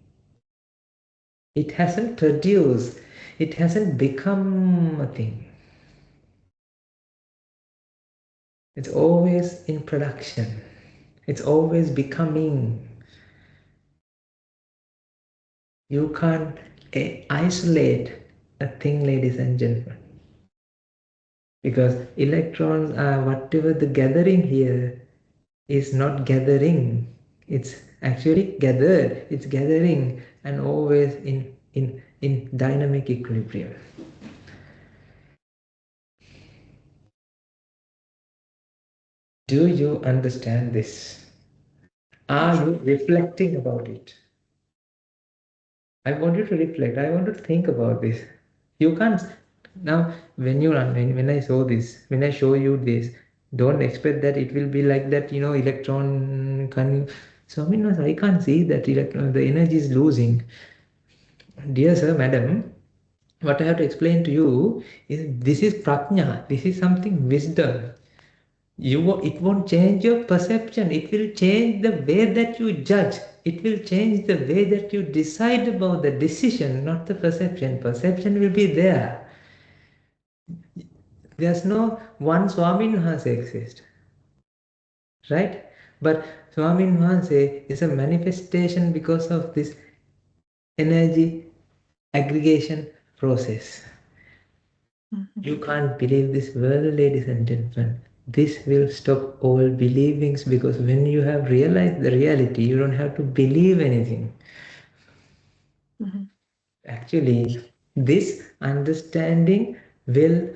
[SPEAKER 1] It hasn't produced, it hasn't become a thing. It's always in production. It's always becoming. You can't isolate a thing, ladies and gentlemen. Because electrons are whatever the gathering here is not gathering. It's actually gathered. It's gathering and always in dynamic equilibrium. Do you understand this? Are you reflecting about it? I want you to reflect. I want you to think about this. You can't now when I saw this, when I show you this, don't expect that it will be like that, electron can. So I can't see that electron, the energy is losing. Dear sir, madam, what I have to explain to you is this is prajna, this is something wisdom. It won't change your perception. It will change the way that you judge. It will change the way that you decide about the decision, not the perception. Perception will be there. There's no one Swami Mahansa exist, right? But Swami Mahansa is a manifestation because of this energy aggregation process. You can't believe this world, ladies and gentlemen. This will stop all believings, because when you have realized the reality, you don't have to believe anything. Actually, this understanding will,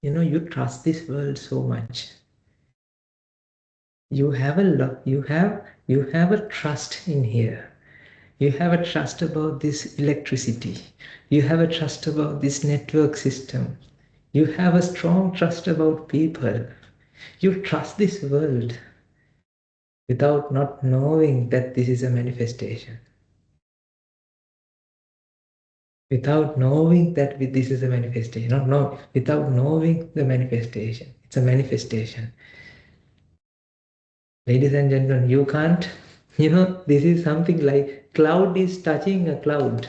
[SPEAKER 1] you trust this world so much. You have a trust in here. You have a trust about this electricity. You have a trust about this network system. You have a strong trust about people. You trust this world without not knowing that this is a manifestation. Without knowing that this is a manifestation. Without knowing the manifestation. It's a manifestation. Ladies and gentlemen, you can't, this is something like cloud is touching a cloud.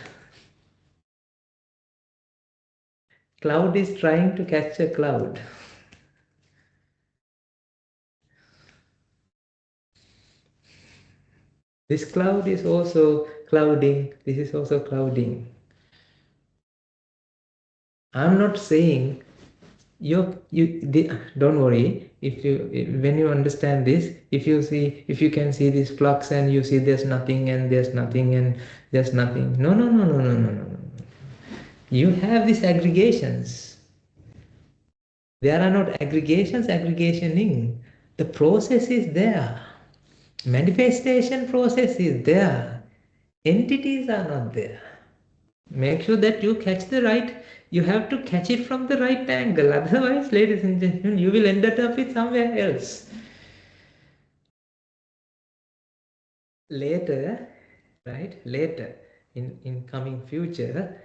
[SPEAKER 1] Cloud is trying to catch a cloud. This cloud is also clouding. This is also clouding. I'm not saying don't worry. When you understand this, if you can see this flux and you see there's nothing and there's nothing and there's nothing. No, no, no, no, no, no, no. You have these aggregations. There are not aggregations aggregationing. The process is there. Manifestation process is there. Entities are not there. Make sure that you catch the right, you have to catch it from the right angle. Otherwise, ladies and gentlemen, you will end up with somewhere else. Later, right, later, in coming future,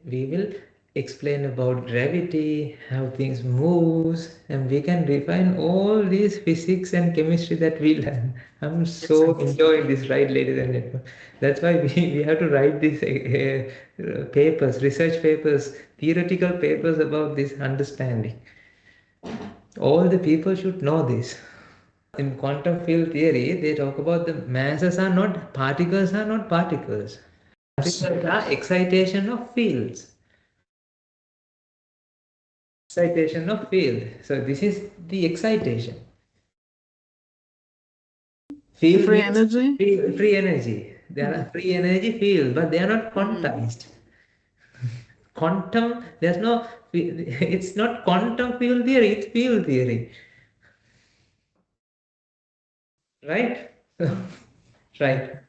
[SPEAKER 1] we will explain about gravity, how things moves, and we can refine all these physics and chemistry that we learn. I'm so enjoying this, right, ladies and gentlemen. That's why we have to write these papers, research papers, theoretical papers about this understanding. All the people should know this. In quantum field theory, they talk about the masses are not particles, excitation of fields. Excitation of field. So this is the excitation. Field
[SPEAKER 2] free
[SPEAKER 1] means
[SPEAKER 2] energy.
[SPEAKER 1] free energy. They are free energy field, but they are not quantized. Quantum, there's no, it's not quantum field theory, it's field theory. Right? Right.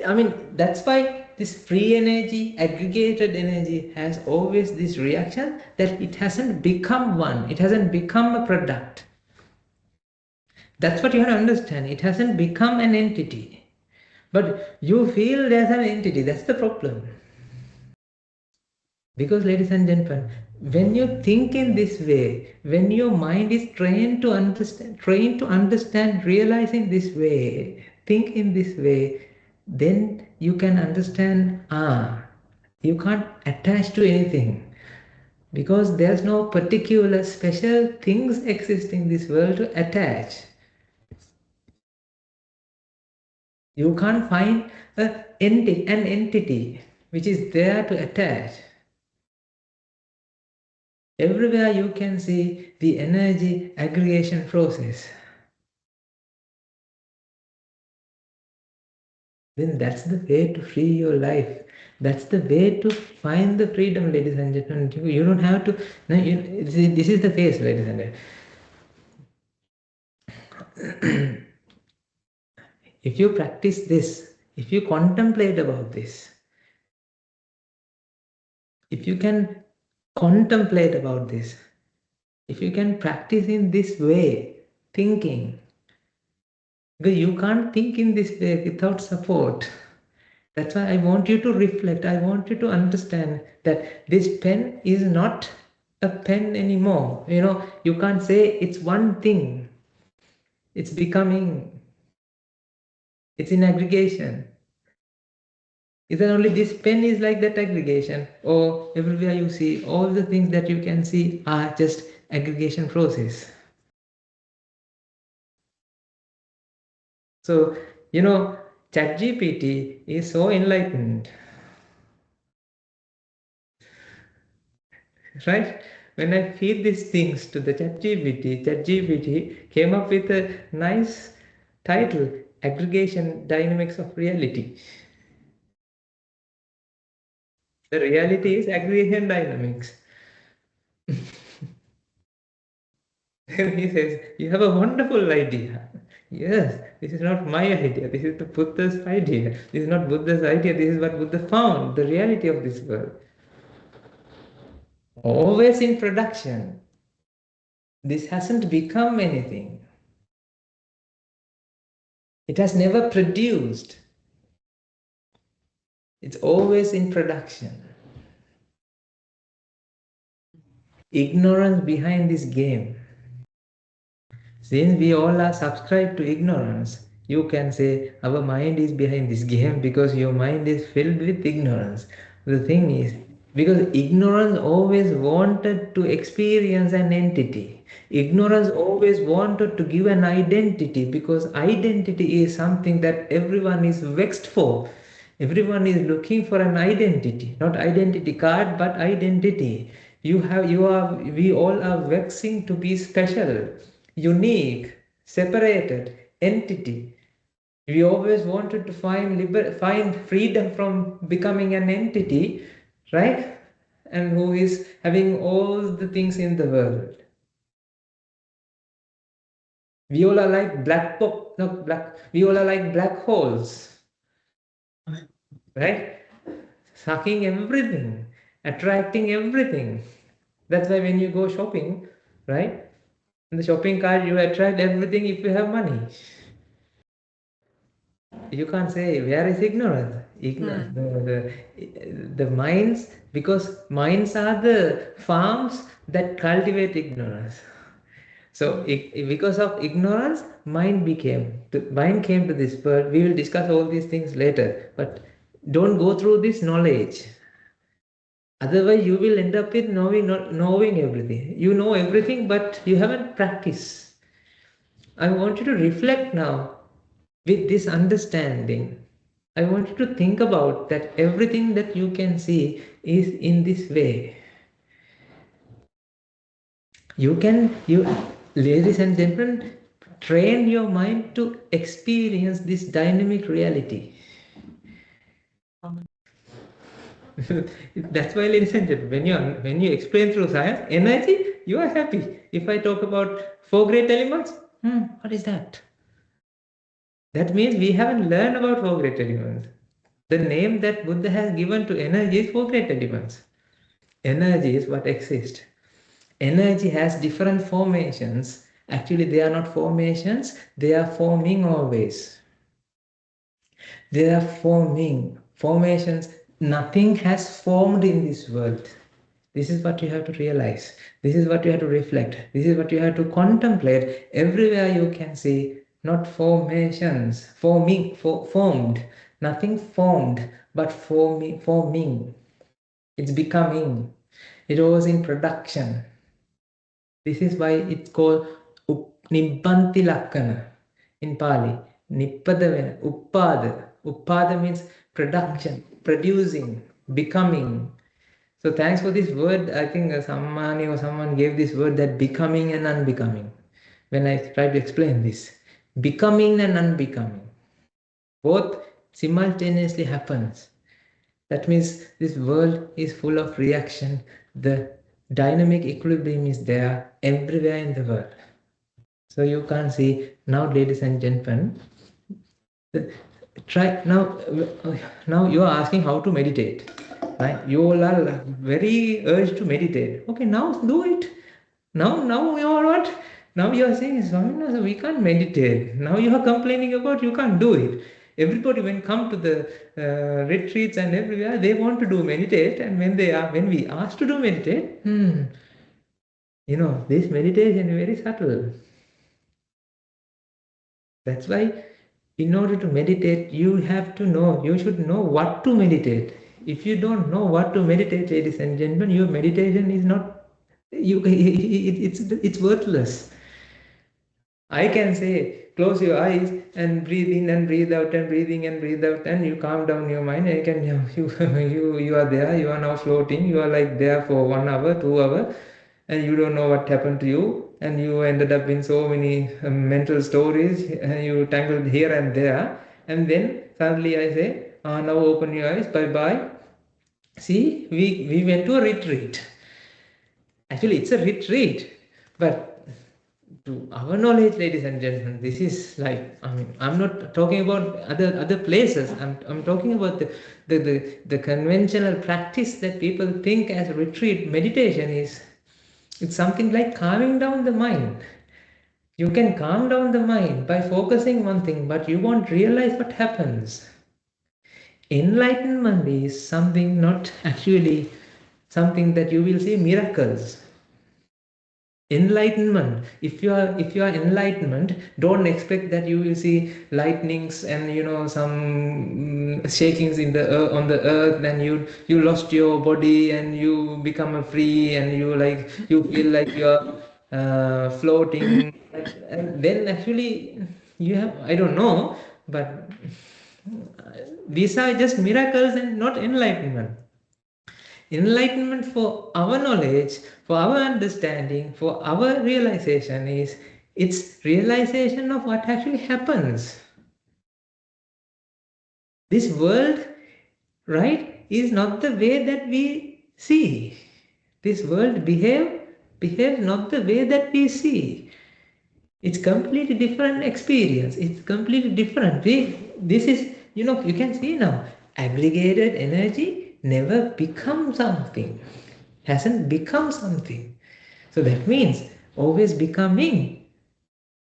[SPEAKER 1] I mean, that's why this free energy, aggregated energy has always this reaction that it hasn't become one, it hasn't become a product. That's what you have to understand. It hasn't become an entity. But you feel there's an entity, that's the problem. Because, ladies and gentlemen, when you think in this way, when your mind is trained to understand, realizing this way, think in this way, then you can understand, you can't attach to anything. Because there's no particular special things exist in this world to attach. You can't find an entity which is there to attach. Everywhere you can see the energy aggregation process. Then that's the way to free your life. That's the way to find the freedom, ladies and gentlemen. You don't have to. No, this is the phase, ladies and gentlemen. If you practice this, if you contemplate about this, if you can contemplate about this, if you can practice in this way, thinking, because you can't think in this way without support. That's why I want you to reflect. I want you to understand that this pen is not a pen anymore. You know, you can't say it's one thing. It's becoming, it's in aggregation. Is that only this pen is like that aggregation? Or everywhere you see, all the things that you can see are just aggregation process. So, you know, ChatGPT is so enlightened. Right? When I feed these things to the ChatGPT came up with a nice title, Aggregation Dynamics of Reality. The reality is aggregation dynamics. And he says, you have a wonderful idea. Yes, this is not my idea. This is the Buddha's idea. This is not Buddha's idea. This is what Buddha found, the reality of this world. Always in production. This hasn't become anything. It has never produced. It's always in production. Ignorance behind this game. Since we all are subscribed to ignorance, you can say our mind is behind this game because your mind is filled with ignorance. The thing is, because ignorance always wanted to experience an entity. Ignorance always wanted to give an identity because identity is something that everyone is vexed for. Everyone is looking for an identity, not identity card, but identity. We all are vexing to be special, unique, separated entity. We always wanted to find freedom from becoming an entity, right? And who is having all the things in the world. We all are like we all are like black holes, right? Sucking everything, attracting everything. That's why when you go shopping, right? In the shopping cart, you attract everything if you have money. You can't say where is ignorance. The minds, because minds are the farms that cultivate ignorance. So because of ignorance, mind came to this world. We will discuss all these things later, but don't go through this knowledge. Otherwise, you will end up with knowing everything. You know everything, but you haven't practiced. I want you to reflect now with this understanding. I want you to think about that everything that you can see is in this way. Ladies and gentlemen, train your mind to experience this dynamic reality. That's why, ladies and gentlemen, when you explain through science, energy, you are happy. If I talk about 4 great elements, what is that? That means we haven't learned about 4 great elements. The name that Buddha has given to energy is 4 great elements. Energy is what exists. Energy has different formations. Actually, they are not formations, they are forming always. They are forming. Formations, nothing has formed in this world. This is what you have to realize. This is what you have to reflect. This is what you have to contemplate. Everywhere you can see, not formations, formed. Nothing formed, but forming. It's becoming. It was in production. This is why it's called Nibbanti Lakkana in Pali. Nippada, Uppada. Uppada means production, producing, becoming. So thanks for this word. I think somebody or someone gave this word, that becoming and unbecoming. When I try to explain this, becoming and unbecoming, both simultaneously happens. That means this world is full of reaction. The dynamic equilibrium is there everywhere in the world. So you can't see now, ladies and gentlemen. Try now. Now you are asking how to meditate, right? You all are very urged to meditate. Okay, now do it. Now you are what? Now you are saying, Swami, we can't meditate. Now you are complaining about you can't do it. Everybody when come to the retreats and everywhere, they want to do meditate, and when we ask to do meditate, this meditation is very subtle. That's why in order to meditate, you should know what to meditate. If you don't know what to meditate, ladies and gentlemen, your meditation is not, it's worthless. I can say, close your eyes and breathe in and breathe out and breathing and breathe out, and you calm down your mind, and you are there, you are now floating, you are like there for 1 hour, 2 hours, and you don't know what happened to you, and you ended up in so many mental stories, and you tangled here and there, and then suddenly I say, now open your eyes, bye-bye. See, we went to a retreat. Actually, it's a retreat, but to our knowledge, ladies and gentlemen, this is like, I'm not talking about other places. I'm talking about the conventional practice that people think as retreat meditation is. It's something like calming down the mind. You can calm down the mind by focusing one thing, but you won't realize what happens. Enlightenment is something, not actually something that you will see miracles. Enlightenment, if you are enlightenment, don't expect that you will see lightnings and some shakings in the on the earth, and you lost your body and you become a free, and you feel like you are floating, and then actually you have, I don't know, but these are just miracles and not enlightenment. Enlightenment, for our knowledge, for our understanding, for our realization, is its realization of what actually happens. This world, right, is not the way that we see. This world behaves not the way that we see. It's completely different experience. It's completely different. This is, you can see now, aggregated energy never becomes something, hasn't become something. So that means always becoming.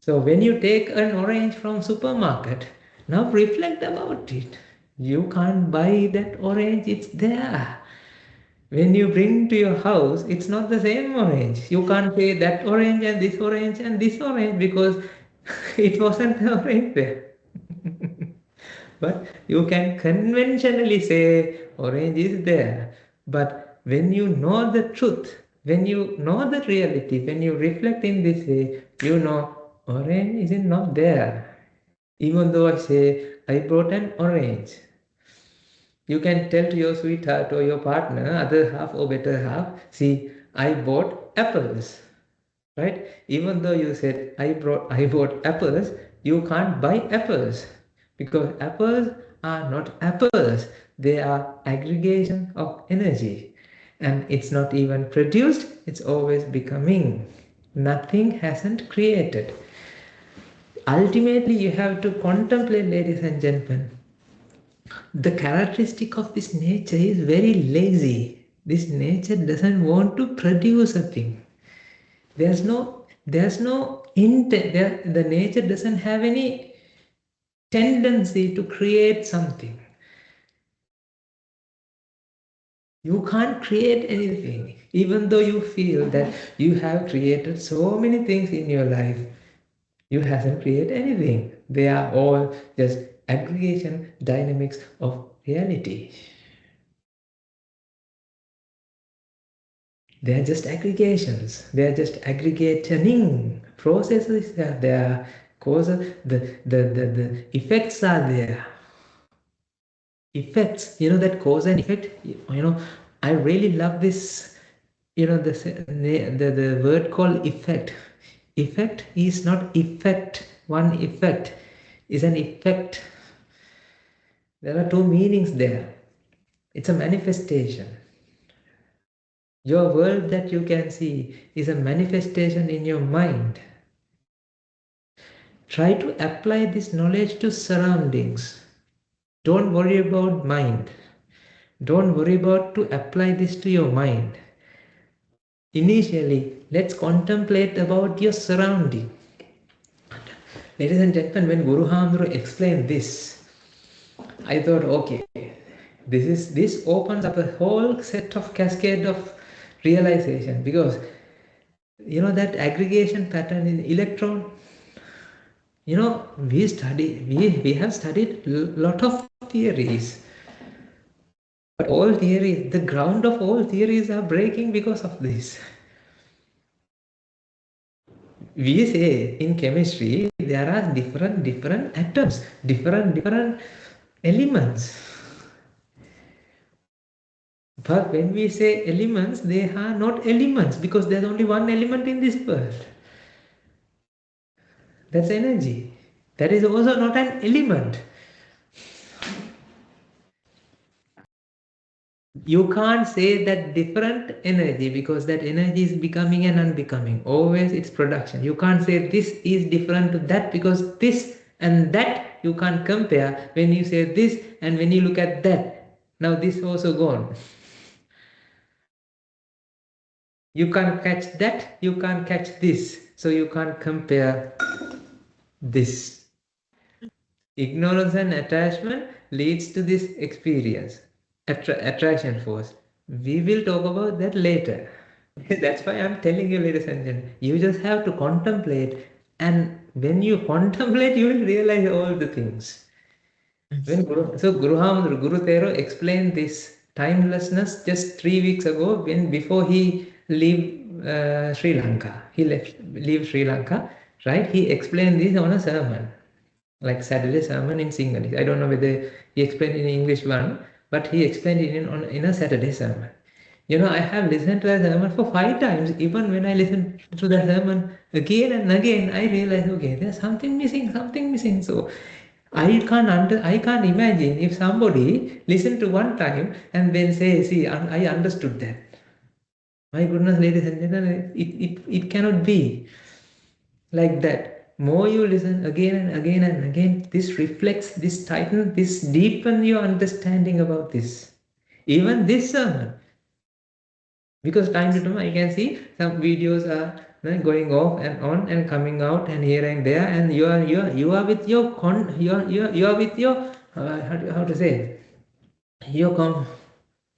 [SPEAKER 1] So when you take an orange from supermarket, now reflect about it. You can't buy that orange, it's there. When you bring to your house, it's not the same orange. You can't say that orange and this orange and this orange because it wasn't the orange there. But you can conventionally say orange is there. But when you know the truth, when you know the reality, when you reflect in this way, you know orange is not there. Even though I say I brought an orange, You can tell to your sweetheart or your partner, other half or better half, see, I bought apples, right? Even though you said, I bought apples, you can't buy apples because apples are not apples. They are aggregation of energy. And it's not even produced, it's always becoming. Nothing hasn't created. Ultimately, you have to contemplate, ladies and gentlemen. The characteristic of this nature is very lazy. This nature doesn't want to produce a thing. There's no intent. The nature doesn't have any tendency to create something. You can't create anything, even though you feel that you have created so many things in your life. You haven't created anything. They are all just aggregation dynamics of reality. They are just aggregations. They are just aggregating processes. They are causes. The effects are there. Effects. That cause and effect. I really love this. The word called effect. Effect is not effect. One effect is an effect. There are two meanings there. It's a manifestation. Your world that you can see is a manifestation in your mind. Try to apply this knowledge to surroundings. Don't worry about mind. Don't worry about to apply this to your mind. Initially, let's contemplate about your surrounding. Ladies and gentlemen, when Guru Hamdru explained this, I thought, okay, this opens up a whole set of cascade of realization, because that aggregation pattern in electron, we have studied lot of theories, but all theories, the ground of all theories are breaking because of this. We say in chemistry there are different atoms, different elements. But when we say elements, they are not elements, because there's only one element in this world. That's energy. That is also not an element. You can't say that different energy, because that energy is becoming and unbecoming. Always it's production. You can't say this is different to that, because this and that you can't compare. When you say this and when you look at that, now this also gone. You can't catch that, you can't catch this. So you can't compare this. Ignorance and attachment leads to this experience. Attraction force. We will talk about that later. That's why I'm telling you, ladies and gentlemen, you just have to contemplate, and when you contemplate, you will realize all the things. Guru Tero explained this timelessness just 3 weeks ago, before he leave Sri Lanka. He leave Sri Lanka, right? He explained this on a sermon, like Saturday sermon in Sinhalese. I don't know whether he explained in English one, but he explained it in a Saturday sermon. I have listened to that sermon for 5 times. Even when I listen to that sermon again and again, I realize, okay, there's something missing. So I can't imagine if somebody listen to one time and then say, see, I understood that. My goodness, ladies and gentlemen, it cannot be like that. More you listen again and again and again, this reflects, this tightens, this deepen your understanding about this. Even this sermon. Because time to time I can see some videos are going off and on and coming out and here and there, and you are with your you are with your how to say, your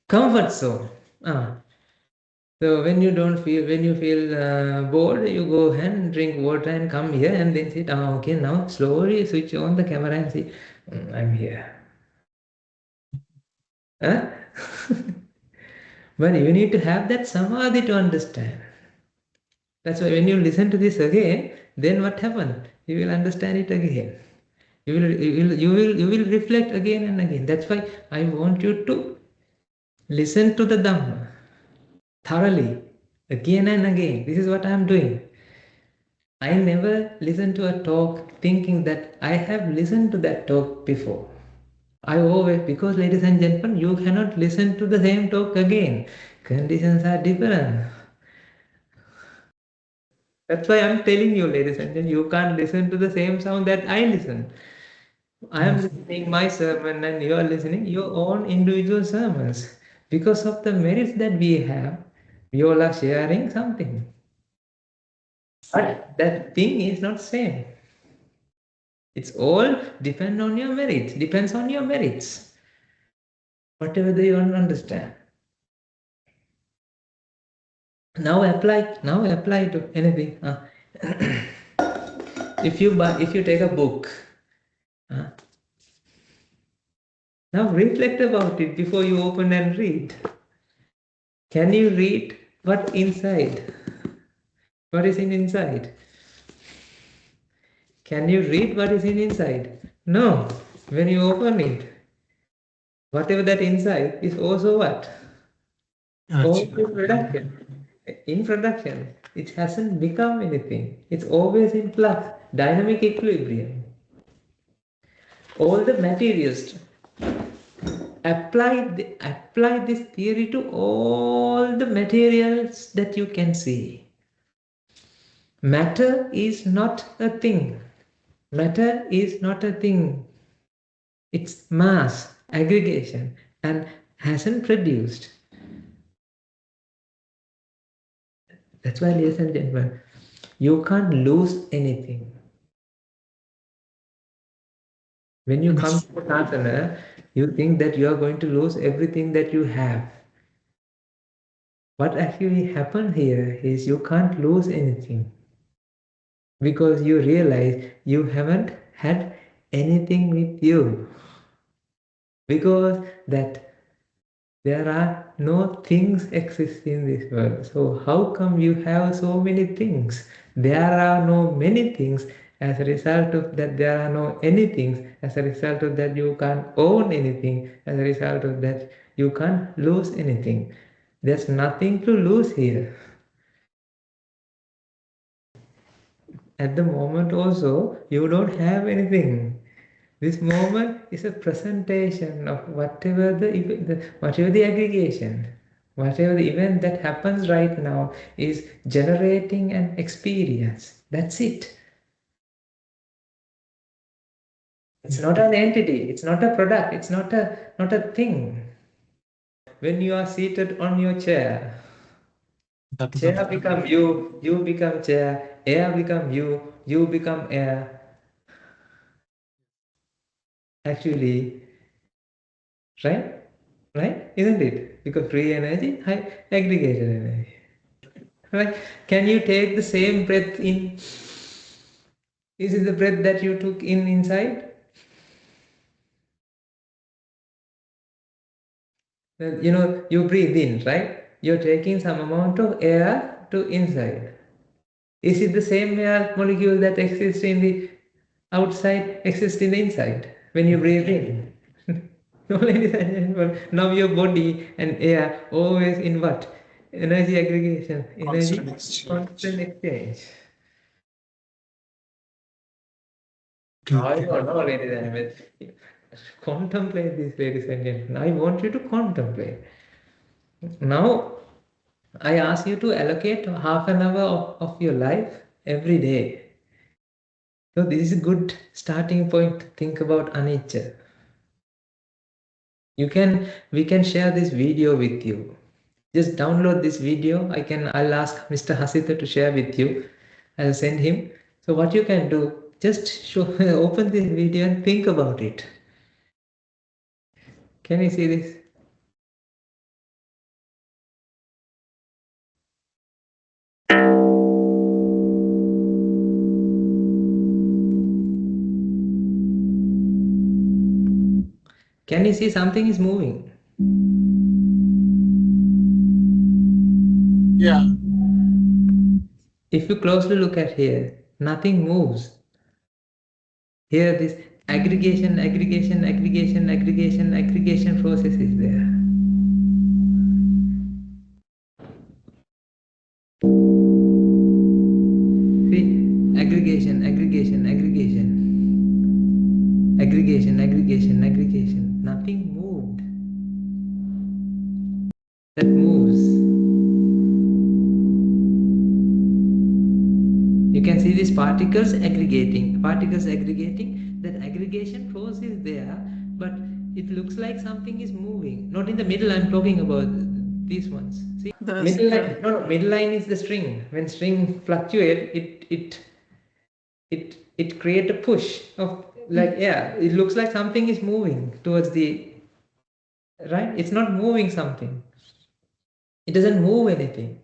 [SPEAKER 1] comfort zone. So when you feel bored, you go and drink water and come here and then sit. Okay, now slowly switch on the camera and see. I'm here. Huh? But you need to have that samadhi to understand. That's why when you listen to this again, then what happened? You will understand it again. You will reflect again and again. That's why I want you to listen to the Dhamma thoroughly, again and again. This is what I am doing. I never listen to a talk thinking that I have listened to that talk before. I always, because ladies and gentlemen, you cannot listen to the same talk again. Conditions are different. That's why I'm telling you, ladies and gentlemen, you can't listen to the same sound that I listen. I am listening my sermon and you are listening your own individual sermons. Because of the merits that we have, we all are sharing something. But that thing is not same. It's all depend on your merits, depends on your merits. Whatever you want to understand. Now apply to anything. If you take a book, now reflect about it before you open and read. Can you read what inside? What is in inside? Can you read what is in inside? No. When you open it, whatever that inside is also what? Also production. In production, it hasn't become anything. It's always in flux, dynamic equilibrium. All the materials, apply this theory to all the materials that you can see. Matter is not a thing. Matter is not a thing. It's mass, aggregation, and hasn't produced. That's why, ladies and gentlemen, you can't lose anything. When you come to sadhana, you think that you are going to lose everything that you have. What actually happened here is you can't lose anything. Because you realize you haven't had anything with you. Because that there are no things exist in this world. So how come you have so many things? There are no many things. As a result of that, there are no any things. As a result of that, you can't own anything. As a result of that, you can't lose anything. There's nothing to lose here. At the moment also, you don't have anything. This moment is a presentation of whatever the aggregation, whatever the event that happens right now is generating an experience. That's it. It's not an entity. It's not a product. It's not a thing. When you are seated on your chair, chair become you. You become chair. Air become you. You become air. Actually, right? Right? Isn't it? Because free energy, high aggregated energy. Right? Can you take the same breath in? Is it the breath that you took in inside? You breathe in, right? You're taking some amount of air to inside. Is it the same air molecule that exists in the outside, exists in the inside when you breathe in? No, ladies and gentlemen, now your body and air always in what? Energy aggregation, energy constant exchange. I don't know, ladies and gentlemen. Contemplate this, ladies and gentlemen. I want you to contemplate. Now, I ask you to allocate half an hour of your life every day. So this is a good starting point to think about anicca. We can share this video with you. Just download this video. I'll ask Mr. Hasita to share with you. I'll send him. So what you can do, just open this video and think about it. Can you see this? Can you see something is moving?
[SPEAKER 2] Yeah.
[SPEAKER 1] If you closely look at here, nothing moves. Here this aggregation process is there. See, aggregation. Nothing moved. That moves. You can see these particles aggregating. That aggregation process is there, but it looks like something is moving. Not in the middle, I'm talking about these ones. See, middle line, no, middle line is the string. When string fluctuate, it create a push of like, yeah, it looks like something is moving towards the right. It's not moving something. It doesn't move anything.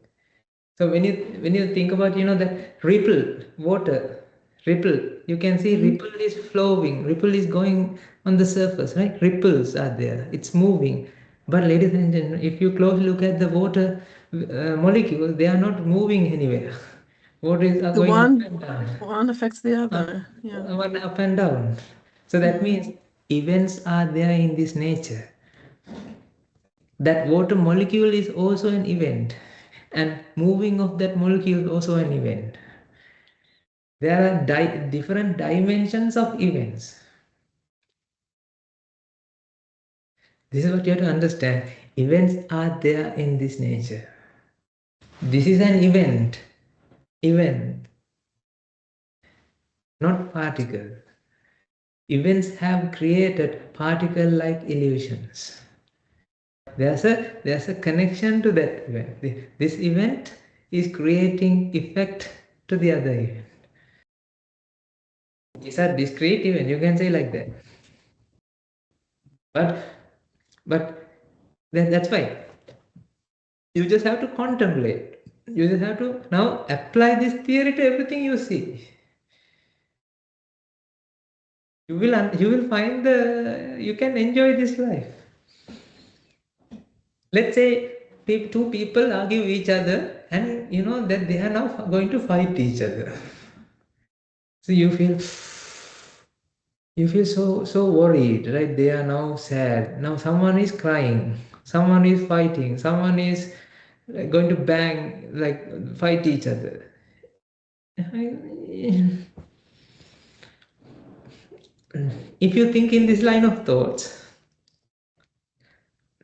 [SPEAKER 1] So when you think about, the ripple, water, ripple, you can see ripple is flowing, ripple is going on the surface, right? Ripples are there, it's moving. But ladies and gentlemen, if you closely look at the water molecules, they are not moving anywhere. Water is going up and down.
[SPEAKER 2] One affects the other. Yeah.
[SPEAKER 1] One up and down. So that means events are there in this nature. That water molecule is also an event, and moving of that molecule is also an event. There are different dimensions of events. This is what you have to understand. Events are there in this nature. This is an event, not particle. Events have created particle-like illusions. There's a connection to that event. This event is creating effect to the other event. These are discrete events, you can say like that. But that's why you just have to contemplate. You just have to now apply this theory to everything you see. You will find you can enjoy this life. Let's say two people argue each other, and you know that they are now going to fight each other. So you feel so worried, right? They are now sad. Now someone is crying, someone is fighting, someone is going to bang, like fight each other. If you think in this line of thoughts,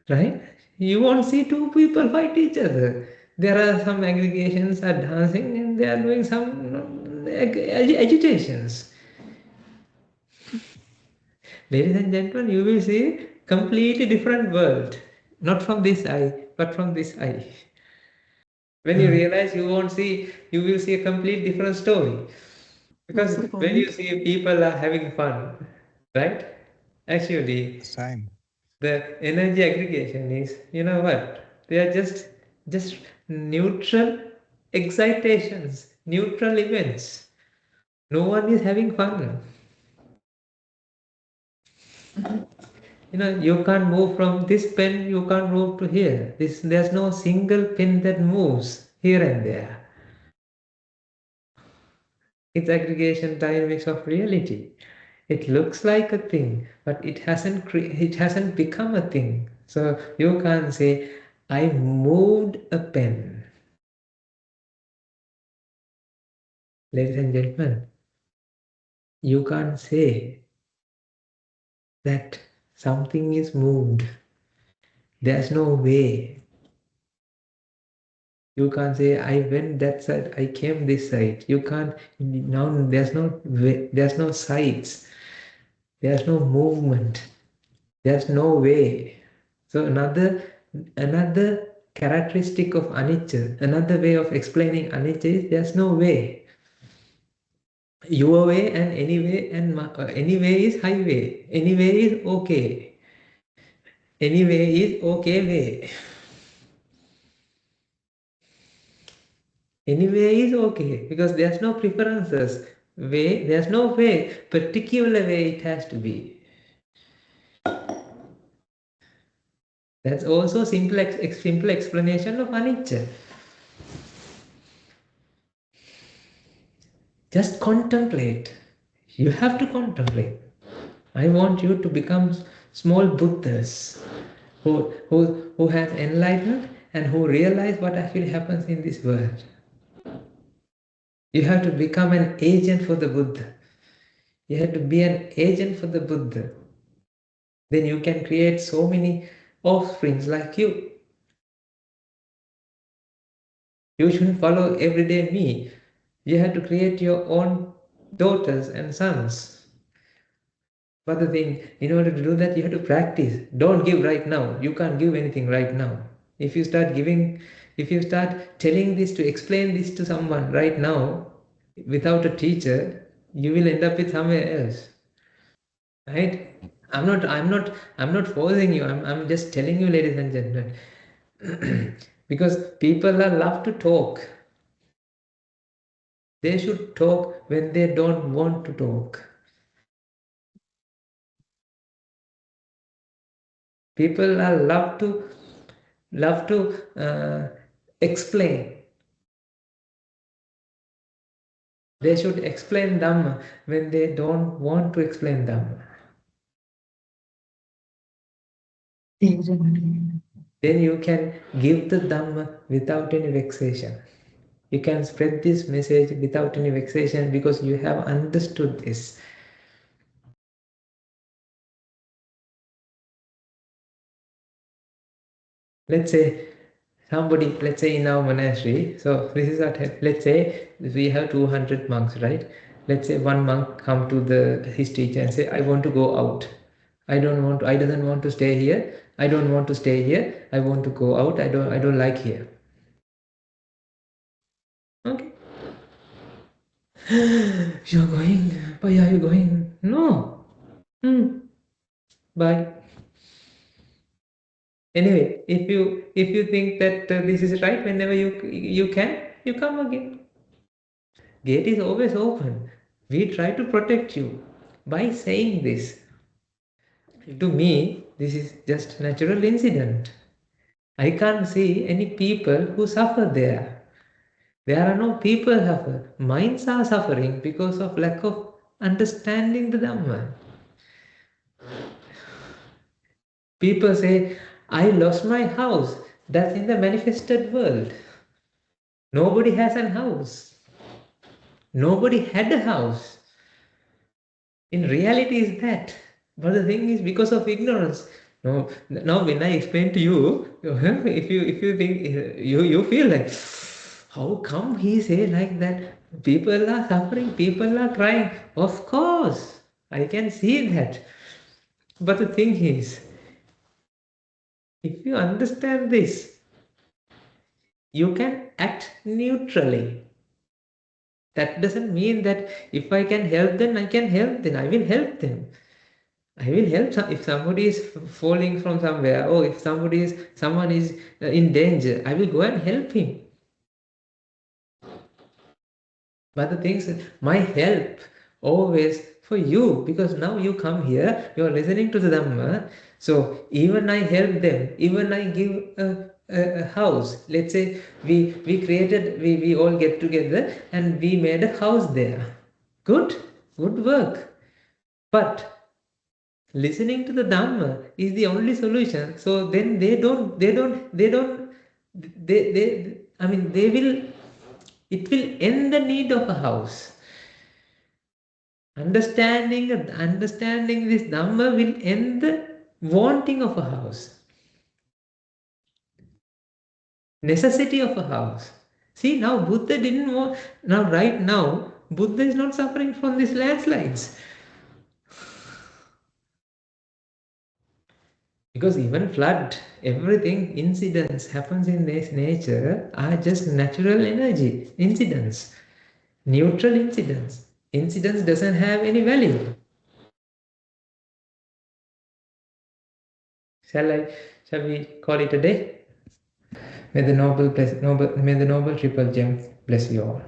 [SPEAKER 1] right, you won't see two people fight each other. There are some aggregations are dancing and they are doing some agitations. Ladies and gentlemen, you will see completely different world. Not from this eye, but from this eye. When you realize, you will see a complete different story. Because when you see people are having fun, right? Actually,
[SPEAKER 3] Same.
[SPEAKER 1] the energy aggregation is, you know what? They are just neutral excitations, neutral events. No one is having fun. You can't move from this pen, you can't move to here. There's no single pen that moves here and there. It's aggregation dynamics of reality. It looks like a thing, but it hasn't become a thing. So you can't say, I moved a pen. Ladies and gentlemen, you can't say that something is moved. There's no way. You can't say, I went that side, I came this side. You can't, now there's no way, there's no sides, there's no movement, there's no way. So another characteristic of anicca, another way of explaining anicca is there's no way. Your way and any way is highway, any way is okay. Any way is okay way. Anyway is okay because there's no preferences. There's no way, particular way it has to be. That's also simple explanation of anicca. Just contemplate. You have to contemplate. I want you to become small Buddhas who has enlightenment and who realize what actually happens in this world. You have to become an agent for the Buddha. You have to be an agent for the Buddha. Then you can create so many offsprings like you. You shouldn't follow everyday me. You have to create your own daughters and sons. But the thing, in order to do that, you have to practice. Don't give right now. You can't give anything right now. If you start giving, if you start telling this to explain this to someone right now, without a teacher, you will end up with somewhere else. Right? I'm not forcing you. I'm just telling you, ladies and gentlemen. Because people are love to talk. They should talk when they don't want to talk. People are love to explain. They should explain Dhamma when they don't want to explain Dhamma. Then you can give the Dhamma without any vexation. You can spread this message without any vexation because you have understood this. Let's say somebody, let's say in our monastery, so this is what, let's say we have 200 monks, right? Let's say one monk come to his teacher and say, I want to go out. I doesn't want to stay here. I don't want to stay here. I want to go out. I don't like here. Okay. You're going. Why are you going? No. Bye. Anyway, if you think that this is right, whenever you can, you come again. Gate is always open. We try to protect you by saying this. To me, this is just natural incident. I can't see any people who suffer there. There are no people suffer. Minds are suffering because of lack of understanding the Dhamma. People say, I lost my house. That's in the manifested world. Nobody has a house. Nobody had a house. In reality is that. But the thing is because of ignorance. No, now when I explain to you, if you think you feel like, how come he say like that? People are suffering, people are crying. Of course, I can see that. But the thing is, if you understand this, you can act neutrally. That doesn't mean that if I can help them, I can help them. I will help them. I will help if somebody is falling from somewhere, or if someone is in danger, I will go and help him. But the thing is, my help always for you, because now you come here, you are listening to the Dhamma. So even I help them, even I give a house. Let's say we all get together and we made a house there. Good work. But listening to the Dhamma is the only solution. So then they I mean, it will end the need of a house. Understanding this Dhamma will end the wanting of a house. Necessity of a house. See, now Buddha didn't want, now right now, Buddha is not suffering from these landslides. Because even flood, everything, incidents happens in this nature are just natural energy, incidents, neutral incidents. Incidents doesn't have any value. Shall we call it a day? May the noble triple gem bless you all.